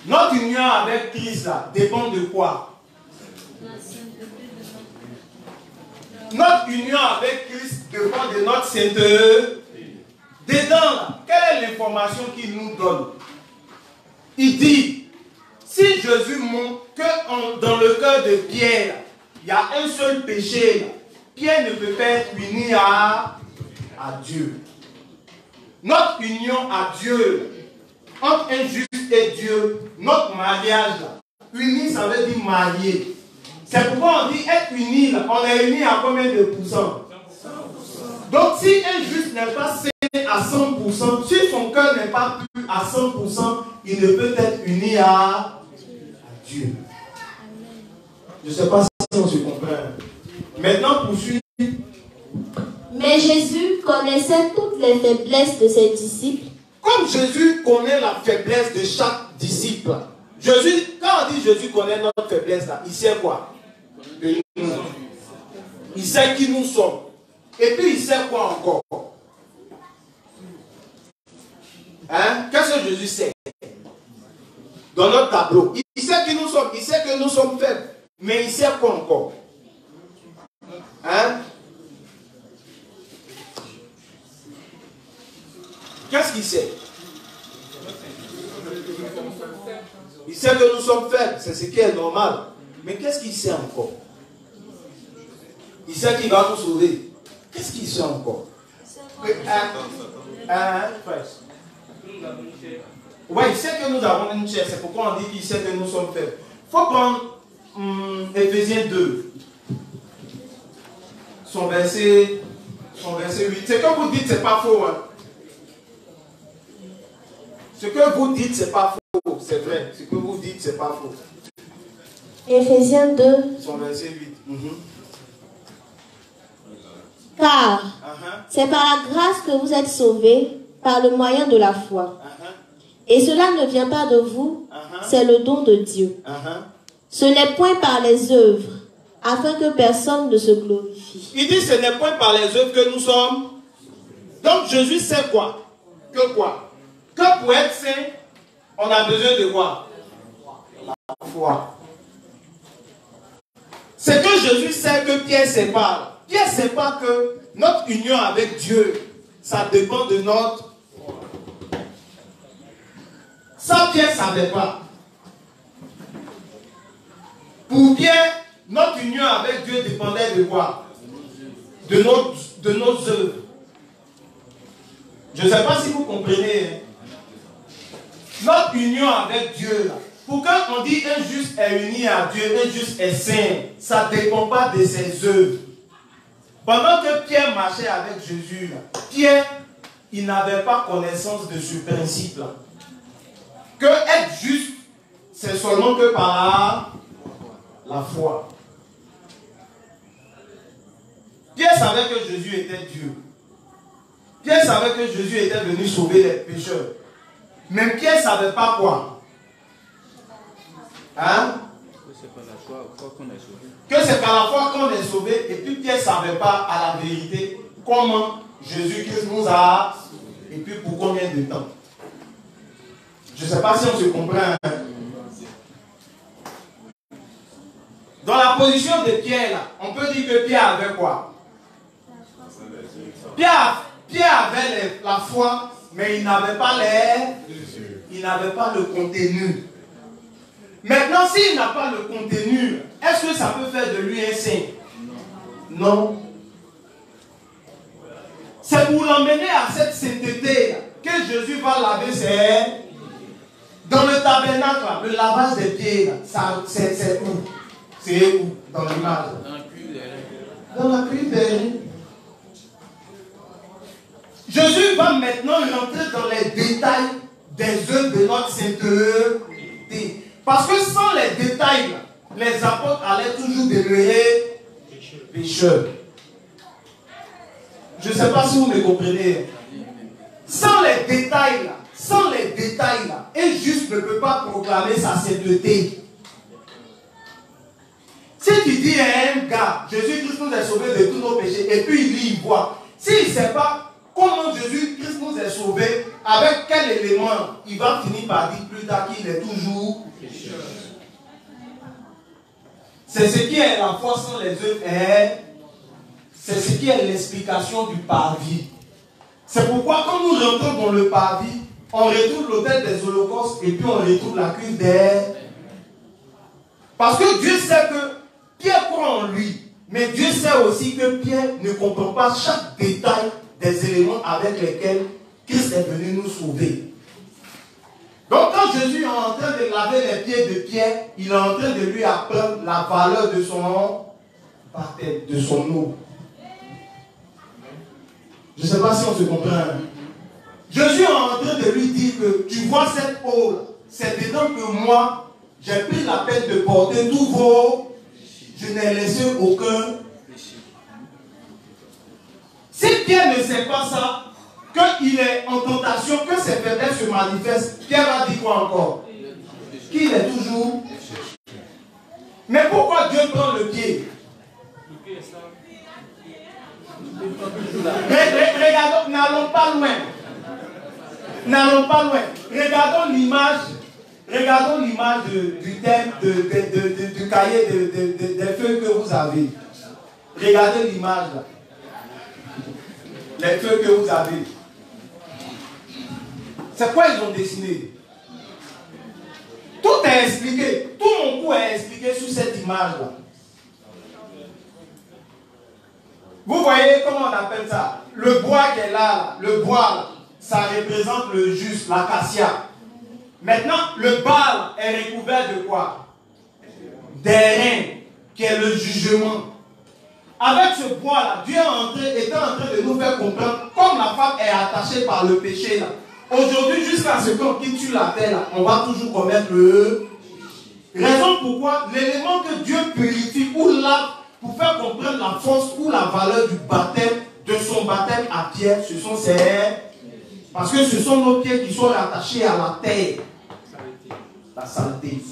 Notre union avec Christ, là, dépend de quoi? Notre union avec Christ dépend de notre sainteté. Dedans, là, quelle est l'information qu'il nous donne? Il dit, si Jésus montre que dans le cœur de Pierre, il y a un seul péché, là, Pierre ne peut pas être uni à Dieu. Notre union à Dieu, entre un juste et Dieu, notre mariage, là, uni, ça veut dire marié. C'est pourquoi on dit être uni, là, on est uni à combien de pourcents? 100%. Donc si un juste n'est pas saint à 100%, si son cœur n'est pas pur à 100%, il ne peut être uni à Dieu. Je ne sais pas si on se comprend. Maintenant, poursuivre. Mais Jésus connaissait toutes les faiblesses de ses disciples. Comme Jésus connaît la faiblesse de chaque disciple, Jésus, quand on dit Jésus connaît notre faiblesse, là, il sait quoi? Il sait qui nous sommes. Et puis il sait quoi encore? Hein? Qu'est-ce que Jésus sait? Dans notre tableau. Il sait qui nous sommes. Il sait que nous sommes faibles. Mais il sait quoi encore? Hein? Qu'est-ce qu'il sait? Il sait que nous sommes faibles. C'est ce qui est normal. Mais qu'est-ce qu'il sait encore? Il sait qu'il va nous sauver. Qu'est-ce qu'il sait encore? Oui, il sait que nous avons une chair. C'est pourquoi on dit qu'il sait que nous sommes faibles. Il faut prendre Éphésiens 2. Son verset 8. Ce que vous dites, ce n'est pas faux. Hein? Ce que vous dites, ce n'est pas faux. C'est vrai. Ce que vous dites, ce n'est pas faux. Éphésiens 2. Son verset 8. Car c'est par la grâce que vous êtes sauvés, par le moyen de la foi. Et cela ne vient pas de vous, c'est le don de Dieu. Ce n'est point par les œuvres, afin que personne ne se glorifie. Il dit ce n'est point par les œuvres que nous sommes. Donc Jésus sait quoi? Que quoi? Que pour être saint, on a besoin de quoi? La foi. C'est que Jésus sait que Pierre ne sait pas. Pierre ne sait pas que notre union avec Dieu, ça dépend de notre foi. Ça, Pierre ne savait pas. Pour Pierre, notre union avec Dieu dépendait de quoi? De nos œuvres. Je ne sais pas si vous comprenez. Notre union avec Dieu, là, pour quand on dit un juste est uni à Dieu, un juste est saint, ça ne dépend pas de ses œuvres. Pendant que Pierre marchait avec Jésus, Pierre, il n'avait pas connaissance de ce principe-là. Que être juste, c'est seulement que par la foi. Pierre savait que Jésus était Dieu. Pierre savait que Jésus était venu sauver les pécheurs. Mais Pierre ne savait pas quoi. Hein? Que c'est par la foi qu'on est sauvé. Que c'est par la foi qu'on est sauvé. Et puis Pierre ne savait pas à la vérité comment Jésus-Christ nous a. Et puis pour combien de temps. Je ne sais pas si on se comprend. Hein? Dans la position de Pierre, là, on peut dire que Pierre avait quoi? Pierre avait la foi, mais il n'avait pas le contenu. Maintenant, s'il n'a pas le contenu, est-ce que ça peut faire de lui un saint? Non. C'est pour l'emmener à cette sainteté que Jésus va laver ses... Dans le tabernacle, le lavage des pieds, c'est où? C'est où? Dans l'image? Dans la cuve d'airain. Jésus va maintenant rentrer dans les détails des œuvres de notre sainteté. Parce que sans les détails, les apôtres allaient toujours demeurer pécheurs. Je ne sais pas si vous me comprenez. Sans les détails, un juste ne peut pas proclamer sa sainteté. Si tu dis à un gars, Jésus-Christ nous a sauvés de tous nos péchés, et puis il lit, il voit. S'il ne sait pas comment Jésus-Christ nous a sauvés, avec quel élément, il va finir par dire plus tard qu'il est toujours pécheur. C'est ce qui est la foi sans les œuvres, c'est ce qui est l'explication du parvis. C'est pourquoi quand nous rentrons dans le parvis, on retrouve l'autel des holocaustes et puis on retrouve la cuve des... Parce que Dieu sait que Pierre croit en lui, mais Dieu sait aussi que Pierre ne comprend pas chaque détail des éléments avec lesquels Christ est venu nous sauver. Donc quand Jésus est en train de laver les pieds de Pierre, il est en train de lui apprendre la valeur de son baptême, de son eau. Je ne sais pas si on se comprend. Jésus est en train de lui dire que tu vois cette eau, c'est dedans que moi, j'ai pris la peine de porter tous vos... Je n'ai laissé aucun péché. Si Pierre ne sait pas ça, qu'il est en tentation, que ses faiblesses se manifestent, Pierre va dire quoi encore? Qu'il est toujours... Mais pourquoi Dieu prend le pied? Regardons, n'allons pas loin. N'allons pas loin. Regardons l'image du thème du cahier des feuilles que vous avez. Regardez l'image là. Les feuilles que vous avez. C'est quoi ils ont dessiné? Tout est expliqué. Tout mon cours est expliqué sur cette image là. Vous voyez comment on appelle ça? Le bois qui est là, le bois là, ça représente le juste, l'acacia. Maintenant, le bal est recouvert de quoi? D'airain, qui est le jugement. Avec ce bois-là, Dieu était en train de nous faire comprendre, comme la femme est attachée par le péché là. Aujourd'hui, jusqu'à ce qu'on quitte sur la terre, là, on va toujours commettre le raison pourquoi l'élément que Dieu purifie ou lave pour faire comprendre la force ou la valeur du baptême, de son baptême à Pierre, ce sont ces... Parce que ce sont nos pieds qui sont rattachés à la terre. La saleté.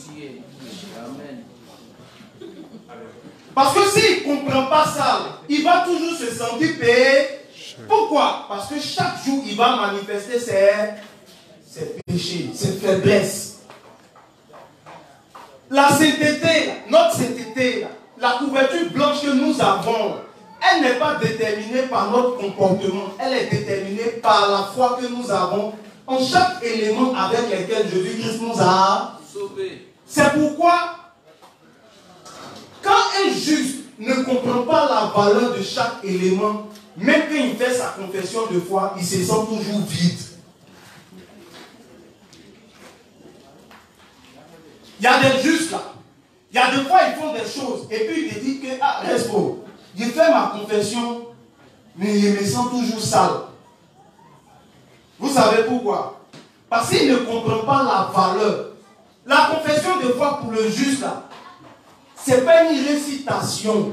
Parce que s'il ne comprend pas ça, il va toujours se sentir péché. Pourquoi? Parce que chaque jour, il va manifester ses péchés, ses faiblesses. La sainteté, notre sainteté, la couverture blanche que nous avons, elle n'est pas déterminée par notre comportement, elle est déterminée par la foi que nous avons en chaque élément avec lequel Jésus-Christ nous a sauvés. C'est pourquoi, quand un juste ne comprend pas la valeur de chaque élément, même quand il fait sa confession de foi, il se sent toujours vide. Il y a des justes là. Il y a des fois, ils font des choses et puis ils disent que, ah, reste pauvre. je fais ma confession, mais je me sens toujours sale. Vous savez pourquoi? Parce qu'il ne comprend pas la valeur. La confession de foi pour le juste, ce n'est pas une récitation.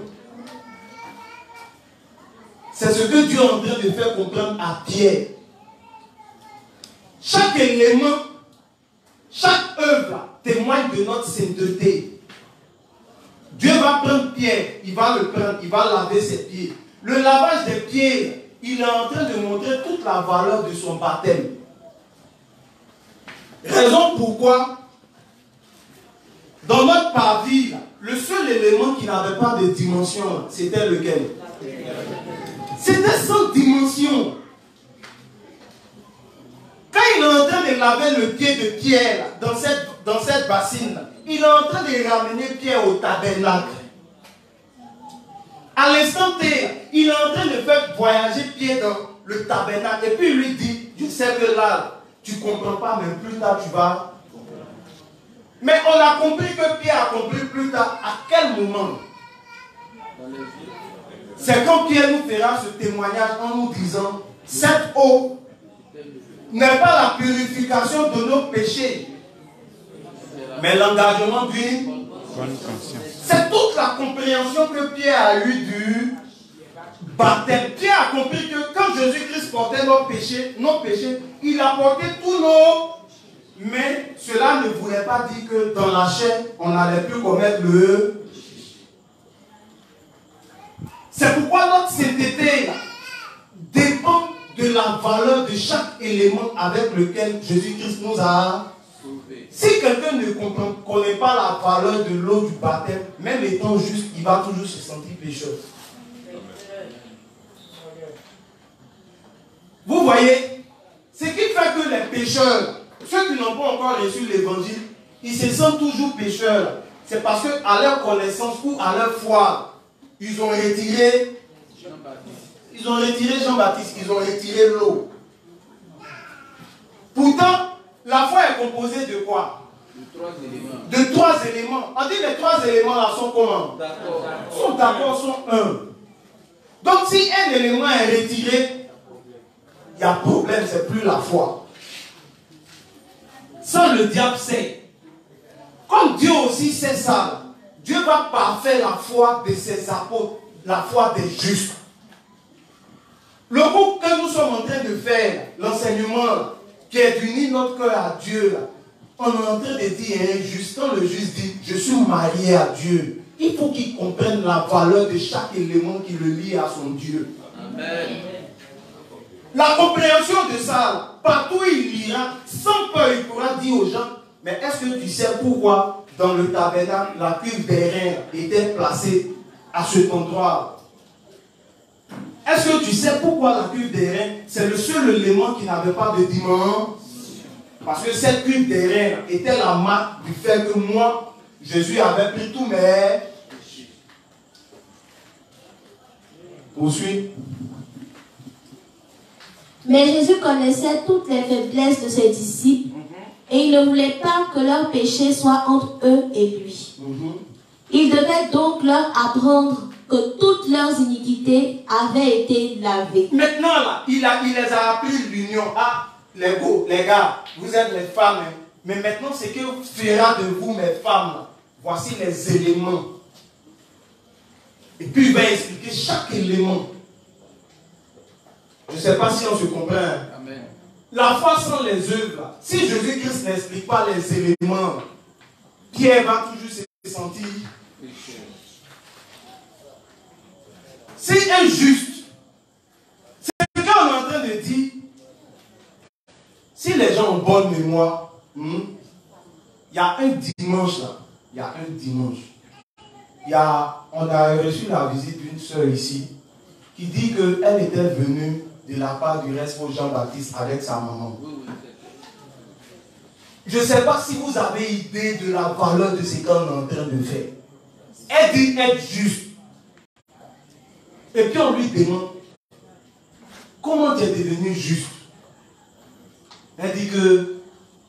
C'est ce que Dieu est en train de faire comprendre à Pierre. Chaque élément, chaque œuvre témoigne de notre sainteté. Dieu va prendre Pierre, il va le prendre, il va laver ses pieds. Le lavage des pieds, il est en train de montrer toute la valeur de son baptême. Raison pourquoi, dans notre parvis, le seul élément qui n'avait pas de dimension, c'était lequel? C'était sans dimension. Quand il est en train de laver le pied de Pierre dans cette bassine, il est en train de ramener Pierre au tabernacle. À l'instant T, il est en train de faire voyager Pierre dans le tabernacle. Et puis il lui dit, je sais que là, tu ne comprends pas, mais plus tard tu vas. Mais on a compris que Pierre a compris plus tard. À quel moment? C'est quand Pierre nous fera ce témoignage en nous disant, cette eau n'est pas la purification de nos péchés, mais l'engagement d'une bonne conscience. C'est toute la compréhension que Pierre a eue du baptême. Pierre a compris que quand Jésus-Christ portait nos péchés, il a porté tous nos. Mais cela ne voulait pas dire que dans la chair, on n'allait plus commettre le. C'est pourquoi notre sainteté dépend de la valeur de chaque élément avec lequel Jésus-Christ nous a sauvés. Si quelqu'un ne connaît pas la valeur de l'eau du baptême, même étant juste, il va toujours se sentir pécheur. Vous voyez, ce qui fait que les pécheurs, ceux qui n'ont pas encore reçu l'évangile, ils se sentent toujours pécheurs. C'est parce qu'à leur connaissance ou à leur foi, ils ont retiré Jean-Baptiste, ils ont retiré l'eau. Pourtant, la foi est composée de quoi? De trois éléments. On dit les trois éléments là sont comment? Sont d'accord, sont un. Donc si un élément est retiré, il y a problème, c'est plus la foi. Ça, le diable sait. Comme Dieu aussi sait ça, Dieu va parfaire la foi de ses apôtres, la foi des justes. Le groupe que nous sommes en train de faire, l'enseignement qui est d'unir notre cœur à Dieu, là, on est en train de dire un juste. Quand le juste dit, je suis marié à Dieu, il faut qu'il comprenne la valeur de chaque élément qui le lie à son Dieu. Amen. La compréhension de ça, partout il ira, sans peur, il pourra dire aux gens, mais est-ce que tu sais pourquoi dans le tabernacle, la cuve d'airain était placée à cet endroit? Est-ce que tu sais pourquoi la cuve d'airain, c'est le seul élément qui n'avait pas de dimension? Parce que cette cuve d'airain était la marque du fait que moi, Jésus avait pris tous mes péchés. Poursuis. Mais Jésus connaissait toutes les faiblesses de ses disciples et il ne voulait pas que leurs péchés soient entre eux et lui. Il devait donc leur apprendre que toutes leurs iniquités avaient été lavées. Maintenant, là, il les a appris l'union. Ah, les gars, vous êtes les femmes. Hein. Mais maintenant, ce que fera de vous, mes femmes, voici les éléments. Et puis, il va expliquer chaque élément. Je ne sais pas si on se comprend. Amen. La foi sans les œuvres. Si Jésus-Christ n'explique pas les éléments, Pierre va toujours se sentir pécheur. C'est injuste. C'est ce qu'on est en train de dire. Si les gens ont bonne mémoire, il y a un dimanche là. Il y a un dimanche. On a reçu la visite d'une soeur ici qui dit qu'elle était venue de la part du reste pour Jean-Baptiste avec sa maman. Je ne sais pas si vous avez idée de la valeur de ce qu'on est en train de faire. Elle dit être juste. Et puis on lui demande, comment tu es devenu juste? Elle dit que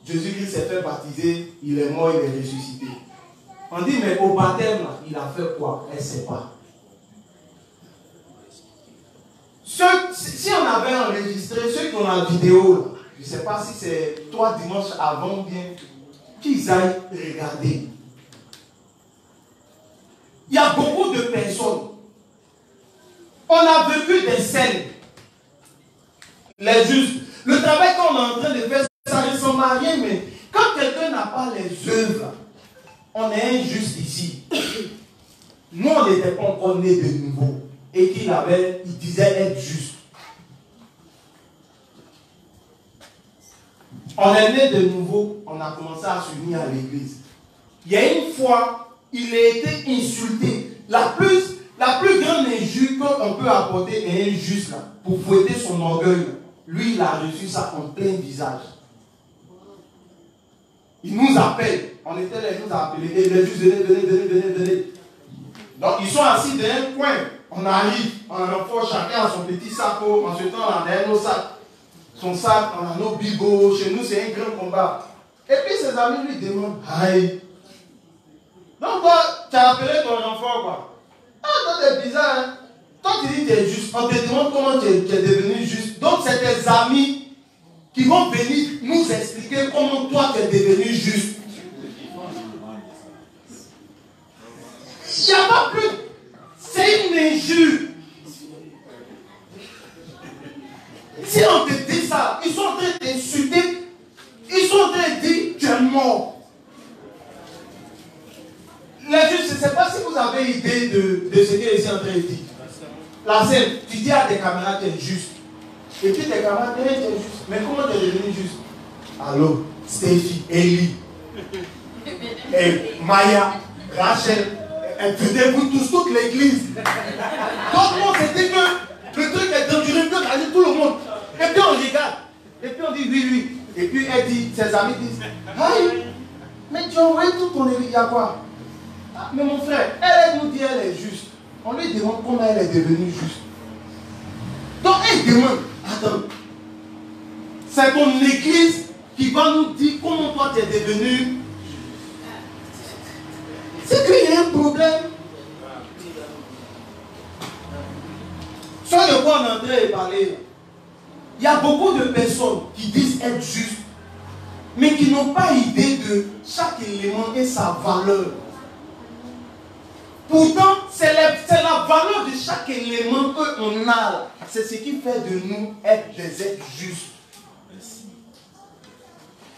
Jésus-Christ s'est fait baptiser, il est mort, il est ressuscité. On dit, mais au baptême, il a fait quoi? Elle ne sait pas. si on avait enregistré ceux qui ont la vidéo, là, je ne sais pas si c'est toi dimanche avant ou bien qu'ils aillent regarder. Il y a beaucoup de personnes. On a vécu des scènes. Les justes. Le travail qu'on est en train de faire, ça ne ressemble à rien, mais quand quelqu'un n'a pas les œuvres, on est injuste ici. Nous, on n'était pas encore nés de nouveau. Et il disait être juste. On est né de nouveau, on a commencé à s'unir à l'église. Il y a une fois, il a été insulté. La plus grande injure qu'on peut apporter est injuste là, pour fouetter son orgueil. Lui, il a reçu ça en plein visage. Il nous appelle. On était là, il nous a appelés. Et les justes, venez. Donc, ils sont assis dans un coin. On arrive, on a chacun a son petit sac. En ce temps, on a derrière nos sacs. Son sac, on a nos bigots. Chez nous, c'est un grand combat. Et puis, ses amis lui demandent, aïe. Donc, toi, tu as appelé ton enfant, quoi. Ah, toi, t'es bizarre, hein. Toi, tu dis que tu es juste. On te demande comment tu es devenu juste. Donc, c'est tes amis qui vont venir nous expliquer comment toi, tu es devenu juste. Il n'y a pas plus. C'est une injure. Si on te dit ça, ils sont en train d'insulter. Ils sont en train de dire tu es mort. Les juges, je ne sais pas si vous avez idée de ce qu'il est en train de dire. La scène, tu dis à tes camarades tu es juste. Et puis tes camarades tu es juste. Mais comment tu es devenu juste? Allô, Stéphie, Ellie, et Maya, Rachel. Et vous tous, toute l'église. Donc, on s'est dit que le truc est dangereux, que d'aller tout le monde. Et puis on regarde. Et puis on dit oui. Et puis elle dit, ses amis disent, aïe, mais tu as envoyé tout ton église, il y a quoi? Ah, mais mon frère, elle nous dit elle est juste. On lui demande comment elle est devenue juste. Donc elle demande, attends, c'est ton église qui va nous dire comment toi tu es devenu. C'est qu'il y a un problème. Ce de quoi on est en train de parler, il y a beaucoup de personnes qui disent être justes, mais qui n'ont pas idée de chaque élément et sa valeur. Pourtant, c'est la valeur de chaque élément qu'on a. C'est ce qui fait de nous être des êtres justes.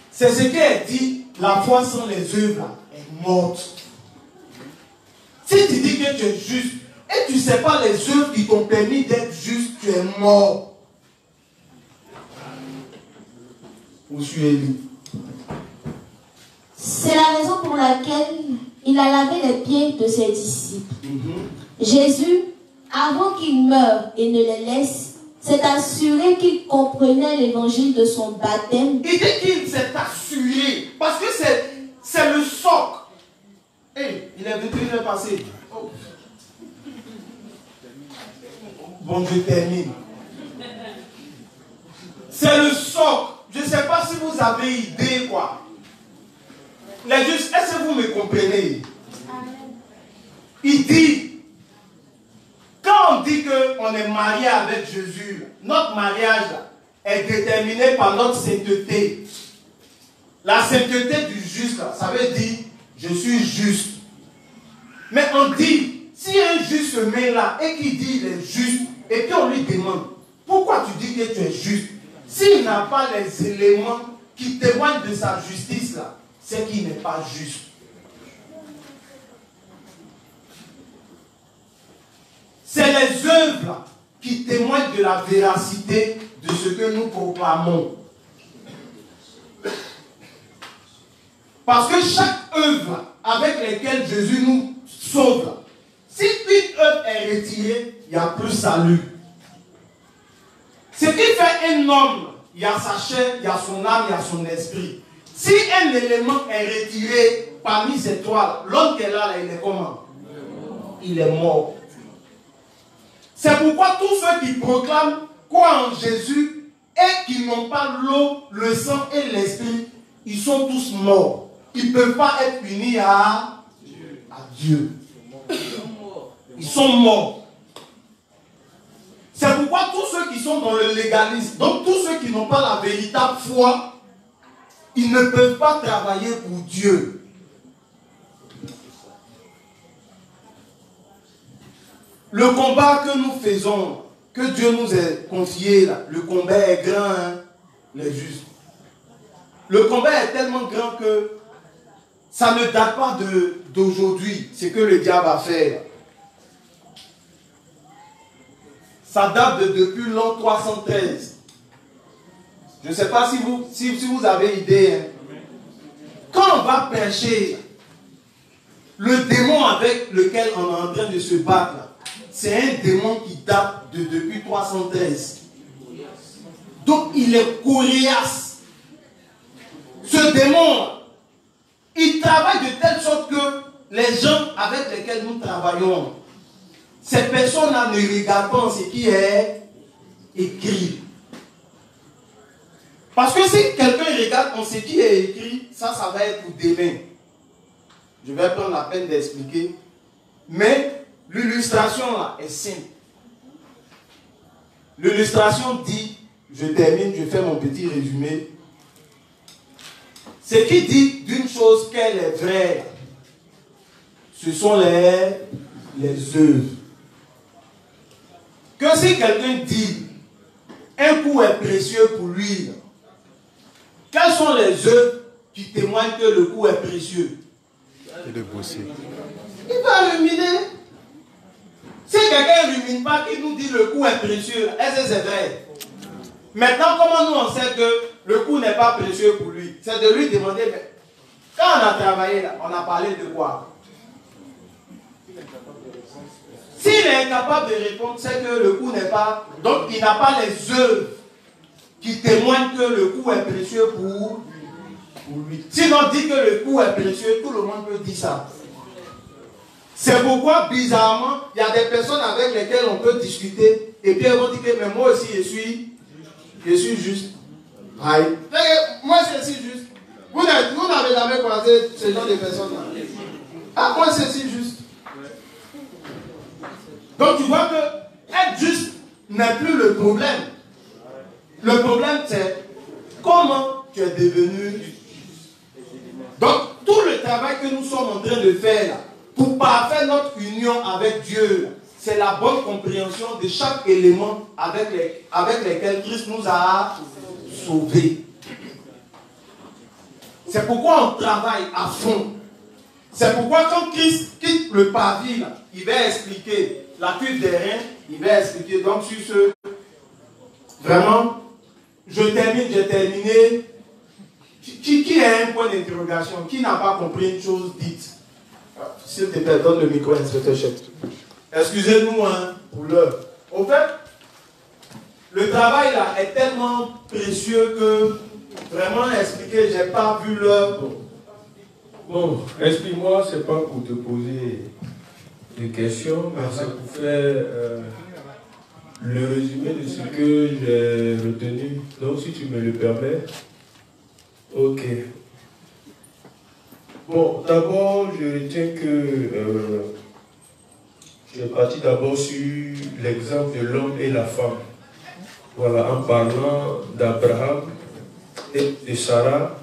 C'est ce qu'elle dit, la foi sans les œuvres est morte. Si tu dis que tu es juste et tu ne sais pas les œuvres qui t'ont permis d'être juste, tu es mort. Où suis-je? C'est la raison pour laquelle il a lavé les pieds de ses disciples. Jésus, avant qu'il meure et ne les laisse, s'est assuré qu'il comprenait l'évangile de son baptême. Il dit qu'il s'est assuré, parce que c'est le socle. Hey, il est venu le passer. Oh. Bon, je termine. C'est le socle. Je ne sais pas si vous avez idée, quoi. Les justes, est-ce que vous me comprenez? Il dit, quand on dit qu'on est marié avec Jésus, notre mariage est déterminé par notre sainteté. La sainteté du juste, ça veut dire je suis juste. Mais on dit, si un juste se met là et qui dit il est juste, et puis on lui demande, pourquoi tu dis que tu es juste? S'il n'a pas les éléments qui témoignent de sa justice là, c'est qu'il n'est pas juste. C'est les œuvres qui témoignent de la véracité de ce que nous proclamons. Parce que chaque œuvre avec laquelle Jésus nous sauve, si une œuvre est retirée, il n'y a plus salut. Ce qui fait un homme, il y a sa chair, il y a son âme, il y a son esprit. Si un élément est retiré parmi ces trois, l'homme qui est là, il est comment? Il est mort. C'est pourquoi tous ceux qui proclament croient en Jésus et qui n'ont pas l'eau, le sang et l'esprit, ils sont tous morts. Ils ne peuvent pas être unis à Dieu. Ils sont morts. C'est pourquoi tous ceux qui sont dans le légalisme, donc tous ceux qui n'ont pas la véritable foi, ils ne peuvent pas travailler pour Dieu. Le combat que nous faisons, que Dieu nous a confié, là, le combat est grand, hein, les justes. Le combat est tellement grand que ça ne date pas d'aujourd'hui, ce que le diable a fait. Ça date depuis l'an 313. Je ne sais pas si vous avez idée. Hein. Quand on va prêcher, le démon avec lequel on est en train de se battre, c'est un démon qui date depuis 313. Donc il est coriace. Ce démon, il travaille de telle sorte que les gens avec lesquels nous travaillons, ces personnes-là ne regardent pas ce qui est écrit. Parce que si quelqu'un regarde en ce qui est écrit, ça va être pour demain. Je vais prendre la peine d'expliquer. Mais l'illustration là est simple. L'illustration dit, je termine, je fais mon petit résumé. Ce qui dit d'une chose qu'elle est vraie, ce sont les œuvres. Que si quelqu'un dit, un coup est précieux pour lui, quelles sont les œuvres qui témoignent que le coup est précieux? Et de bosser. Il va ruminer. Si quelqu'un ne rumine pas, qui nous dit le coup est précieux, est-ce que c'est vrai? Maintenant, comment nous on sait que le coup n'est pas précieux pour lui? C'est de lui demander, mais quand on a travaillé là, on a parlé de quoi? S'il est incapable de répondre, c'est que le coup n'est pas... Donc, il n'a pas les œuvres qui témoignent que le coup est précieux pour lui. Si on dit que le coup est précieux, tout le monde peut dire ça. C'est pourquoi, bizarrement, il y a des personnes avec lesquelles on peut discuter et puis elles vont dire que mais moi aussi je suis juste. Aïe. Moi je suis juste. Vous n'avez jamais croisé ce genre de personnes-là. Ah, moi je suis juste. Donc tu vois que être juste n'est plus le problème. Le problème c'est comment tu es devenu juste. Donc tout le travail que nous sommes en train de faire là, pour parfaire notre union avec Dieu, c'est la bonne compréhension de chaque élément avec lesquels Christ nous a sauvés. C'est pourquoi on travaille à fond. C'est pourquoi quand Christ quitte le parvis, là, il va expliquer la cuve des reins, il va expliquer. Donc sur ce, vraiment, j'ai terminé. Qui a un point d'interrogation? Qui n'a pas compris une chose dite? S'il te plaît, donne le micro, inspecteur chef. Excusez-nous hein, pour l'heure. Au fait, le travail là est tellement précieux que vraiment expliquer, je n'ai pas vu l'heure. Bon, explique-moi, c'est pas pour te poser des questions, mais c'est pour faire le résumé de ce que j'ai retenu. Donc, si tu me le permets. Ok. Bon, d'abord, je retiens que je suis parti d'abord sur l'exemple de l'homme et la femme. Voilà, en parlant d'Abraham et de Sarah,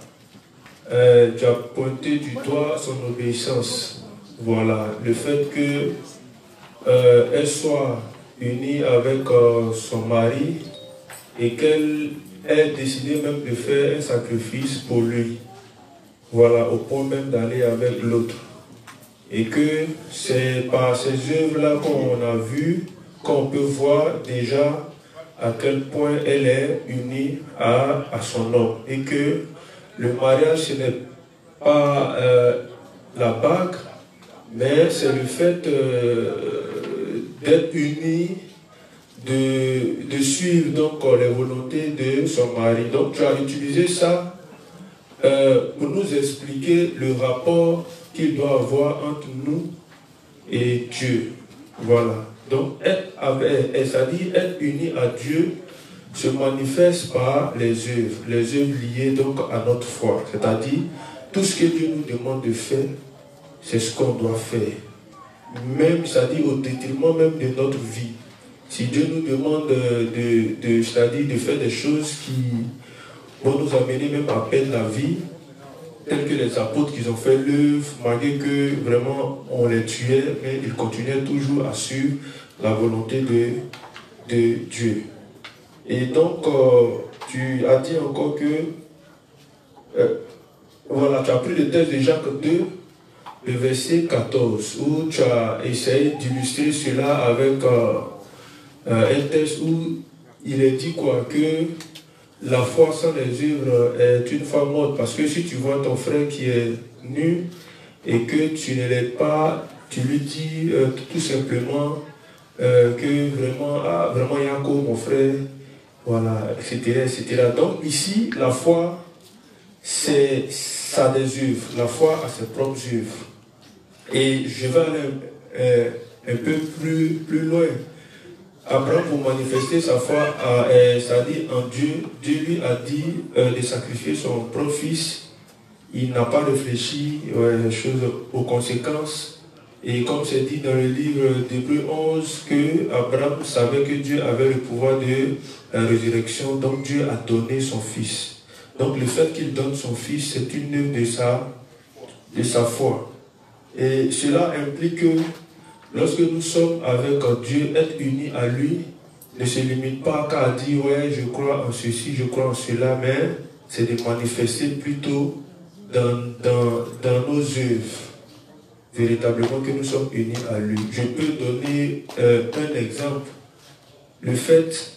tu as pointé du doigt son obéissance. Voilà, le fait qu'elle soit unie avec son mari et qu'elle ait décidé même de faire un sacrifice pour lui. Voilà, au point même d'aller avec l'autre. Et que c'est par ces œuvres-là qu'on a vu, qu'on peut voir déjà à quel point elle est unie à son homme. Et que le mariage, ce n'est pas la bague, mais c'est le fait d'être unis, de suivre donc les volontés de son mari. Donc tu as utilisé ça pour nous expliquer le rapport qu'il doit avoir entre nous et Dieu. Voilà. Donc c'est-à-dire être uni à Dieu se manifeste par les œuvres liées donc à notre foi. C'est-à-dire tout ce que Dieu nous demande de faire, c'est ce qu'on doit faire. Même, c'est-à-dire au détriment même de notre vie. Si Dieu nous demande c'est-à-dire de faire des choses qui vont nous amener même à peine la vie, tels que les apôtres qui ont fait l'œuvre, malgré que vraiment on les tuait, mais ils continuaient toujours à suivre la volonté de Dieu. Et donc, tu as dit encore que, voilà, tu as pris le texte de Jacques 2, le verset 14, où tu as essayé d'illustrer cela avec un texte où il est dit quoi, que la foi sans les œuvres est une foi morte, parce que si tu vois ton frère qui est nu et que tu ne l'aides pas, tu lui dis tout simplement que vraiment Yako, mon frère, voilà, etc., etc. Donc ici, la foi, ça a des œuvres, la foi a ses propres œuvres. Et je vais aller un peu plus loin. Abraham, pour manifester sa foi, c'est-à-dire en Dieu, Dieu lui a dit de sacrifier son propre fils. Il n'a pas réfléchi aux conséquences. Et comme c'est dit dans le livre d'Hébreux 11, que Abraham savait que Dieu avait le pouvoir de la résurrection, donc Dieu a donné son fils. Donc le fait qu'il donne son fils, c'est une œuvre de sa foi. Et cela implique que lorsque nous sommes avec Dieu, être unis à lui ne se limite pas qu'à dire ouais, je crois en ceci, je crois en cela, mais c'est de manifester plutôt dans nos œuvres véritablement que nous sommes unis à lui. Je peux donner un exemple. Le fait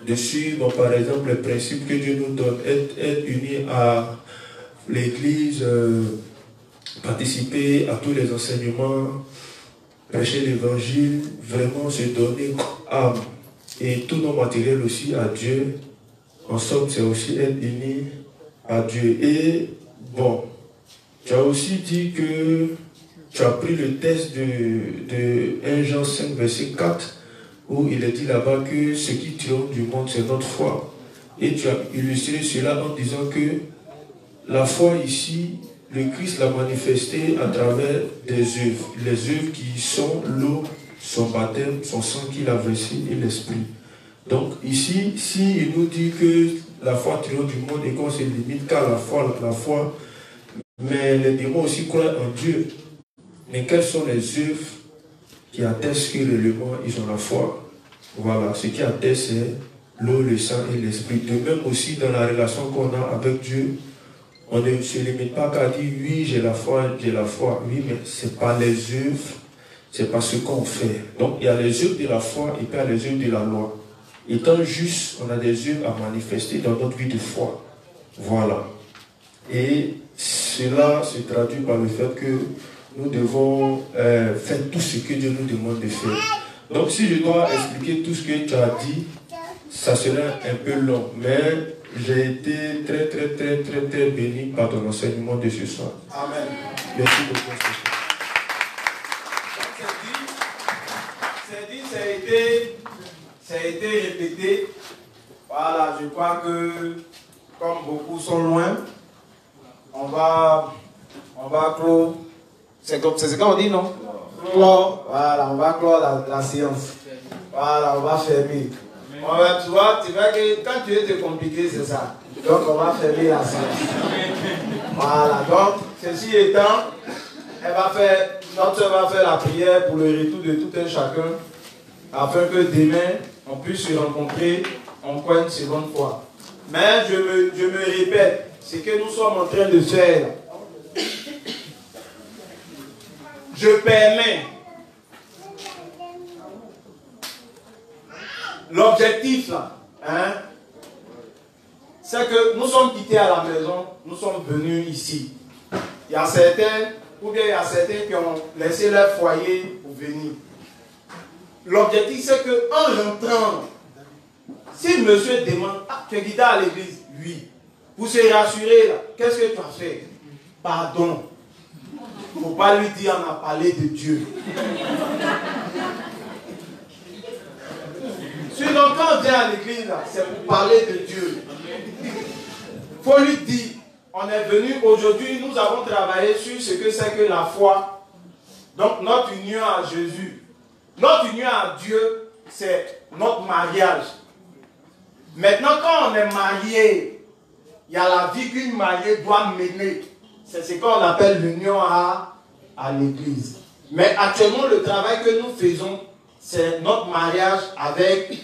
de suivre par exemple les principes que Dieu nous donne, être unis à l'église, participer à tous les enseignements, prêcher l'évangile, vraiment se donner âme et tout nos matériel aussi à Dieu. En somme, c'est aussi être unis à Dieu. Et bon, tu as aussi dit que tu as pris le texte de 1 Jean 5, verset 4, où il est dit là-bas que ce qui triomphe du monde, c'est notre foi. Et tu as illustré cela en disant que la foi ici, le Christ l'a manifesté à travers des œuvres. Les œuvres qui sont l'eau, son baptême, son sang qu'il a versé et l'esprit. Donc ici, s'il nous dit que la foi triomphe du monde et qu'on se limite qu'à la foi, mais les démons aussi croient en Dieu. Mais quelles sont les œuvres qui attestent que réellement ils ont la foi? Voilà, ce qui atteste c'est l'eau, le sang et l'esprit. De même aussi dans la relation qu'on a avec Dieu, on ne se limite pas qu'à dire oui, j'ai la foi. Oui, mais ce n'est pas les œuvres, c'est pas ce qu'on fait. Donc il y a les œuvres de la foi et puis il y a les œuvres de la loi. Étant juste, on a des œuvres à manifester dans notre vie de foi. Voilà. Et cela se traduit par le fait que nous devons faire tout ce que Dieu nous demande de faire. Donc si je dois expliquer tout ce que tu as dit, ça serait un peu long. Mais j'ai été très béni par ton enseignement de ce soir. Amen. Merci beaucoup. C'est dit, ça a été répété. Voilà, je crois que comme beaucoup sont loin, on va clore. C'est comme on dit, non? Clore. Voilà, on va clore la séance. Voilà, on va fermer. Tu vois que quand tu es compliqué, c'est ça. Donc on va fermer la séance. Voilà, donc ceci étant, notre soeur va faire la prière pour le retour de tout un chacun, afin que demain on puisse se rencontrer encore une seconde fois. Mais je me répète, ce que nous sommes en train de faire, je permets. L'objectif là, c'est que nous sommes quittés à la maison, nous sommes venus ici. Il y a certains qui ont laissé leur foyer pour venir. L'objectif c'est que en rentrant, si monsieur demande, tu es guidé à l'église? Oui. Pour se rassurer là, qu'est-ce que tu as fait? Pardon. Il ne faut pas lui dire on a parlé de Dieu. Sinon, quand on vient à l'église, c'est pour parler de Dieu. Il faut lui dire, on est venu aujourd'hui, nous avons travaillé sur ce que c'est que la foi. Donc notre union à Jésus, notre union à Dieu c'est notre mariage. Maintenant, quand on est marié, il y a la vie qu'une mariée doit mener. C'est ce qu'on appelle l'union à l'église. Mais actuellement, le travail que nous faisons, c'est notre mariage avec...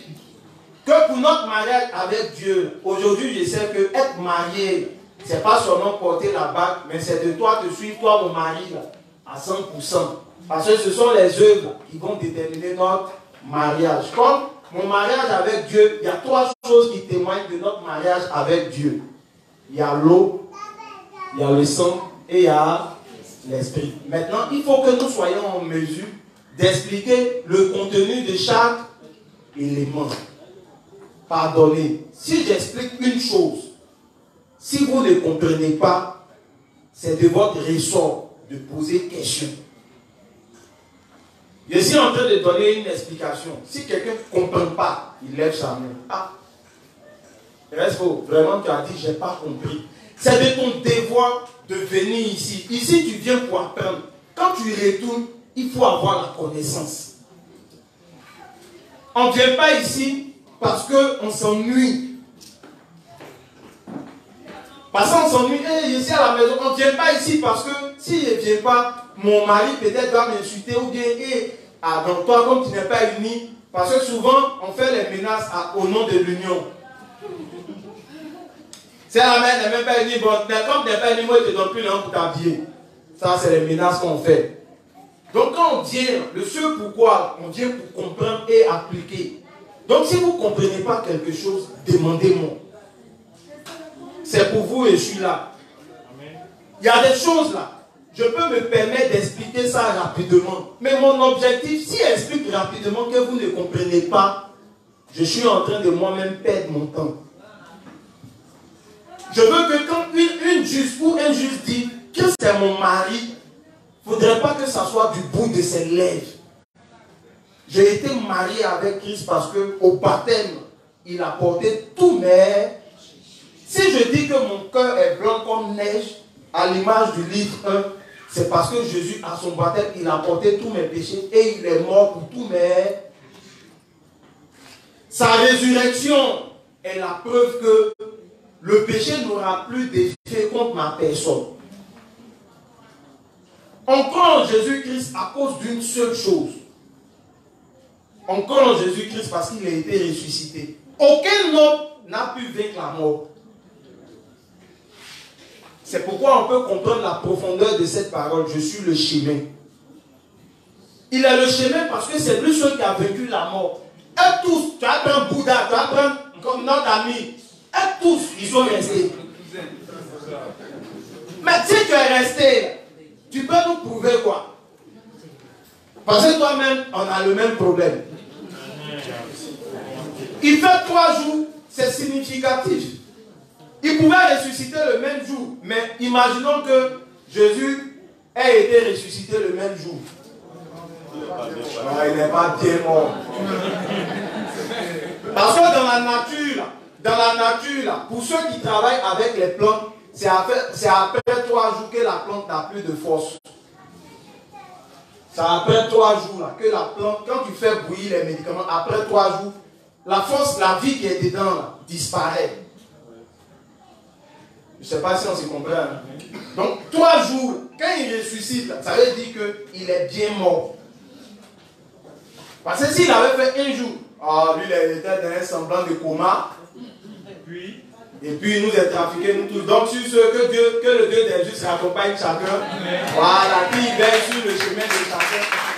Que pour notre mariage avec Dieu, aujourd'hui, je sais que être marié, c'est pas seulement porter la bague, mais c'est de toi te suivre, toi, mon mari, là, à 100%. Parce que ce sont les œuvres qui vont déterminer notre mariage. Comme mon mariage avec Dieu, il y a trois choses qui témoignent de notre mariage avec Dieu. Il y a l'eau, il y a le sang et il y a l'esprit. Maintenant, il faut que nous soyons en mesure d'expliquer le contenu de chaque élément. Pardonnez. Si j'explique une chose, si vous ne comprenez pas, c'est de votre ressort de poser question. Je suis en train de donner une explication. Si quelqu'un ne comprend pas, il lève sa main. Ah, reste faux. Vraiment, tu as dit, je n'ai pas compris. C'est de ton devoir de venir ici. Ici, tu viens pour apprendre. Quand tu retournes, il faut avoir la connaissance. On ne vient pas ici parce qu'on s'ennuie. Parce qu'on s'ennuie, je suis à la maison. On ne vient pas ici parce que si je ne viens pas, mon mari peut-être va m'insulter ou bien, dans toi, comme tu n'es pas uni, parce que souvent, on fait les menaces au nom de l'union. C'est la mère n'est même pas unie, bon, comme tu n'es pas uni, moi je ne te donne plus l'homme pour t'habiller. Ça, c'est les menaces qu'on fait. Donc quand on vient, le seul pourquoi, on vient pour comprendre et appliquer. Donc si vous ne comprenez pas quelque chose, demandez-moi. C'est pour vous et je suis là. Il y a des choses là. Je peux me permettre d'expliquer ça rapidement. Mais mon objectif, si j'explique rapidement que vous ne comprenez pas, je suis en train de moi-même perdre mon temps. Je veux que quand une juge ou un juge dit que c'est mon mari, il ne faudrait pas que ça soit du bout de ses lèvres. J'ai été marié avec Christ parce qu'au baptême, il a porté tous mes... Si je dis que mon cœur est blanc comme neige, à l'image du livre 1, c'est parce que Jésus, à son baptême, il a porté tous mes péchés et il est mort pour tous mes... Sa résurrection est la preuve que le péché n'aura plus d'effet contre ma personne. On croit en Jésus-Christ à cause d'une seule chose. On croit en Jésus-Christ parce qu'il a été ressuscité. Aucun homme n'a pu vaincre la mort. C'est pourquoi on peut comprendre la profondeur de cette parole. Je suis le chemin. Il est le chemin parce que c'est lui seul qui a vaincu la mort. Et tous, tu vas prendre Bouddha, tu vas prendre comme notre ami. Et tous, ils sont restés. Mais si tu es resté, tu peux nous prouver quoi? Parce que toi-même, on a le même problème. Il fait 3 jours, c'est significatif. Il pouvait ressusciter le même jour, mais imaginons que Jésus ait été ressuscité le même jour. Il n'est pas bien mort. Parce que dans la nature, pour ceux qui travaillent avec les plantes, c'est après 3 jours que la plante n'a plus de force. C'est après 3 jours là, que la plante, quand tu fais bouillir les médicaments, après 3 jours, la force, la vie qui est dedans là, disparaît. Je ne sais pas si on se comprend. Hein? Donc 3 jours, quand il ressuscite, là, ça veut dire qu'il est bien mort. Parce que s'il avait fait 1 jour, lui il était dans un semblant de coma. Et puis il nous a trafiqués, nous tous. Donc sur ce, que le Dieu des justes accompagne chacun. Voilà, qui veille sur le chemin de chacun.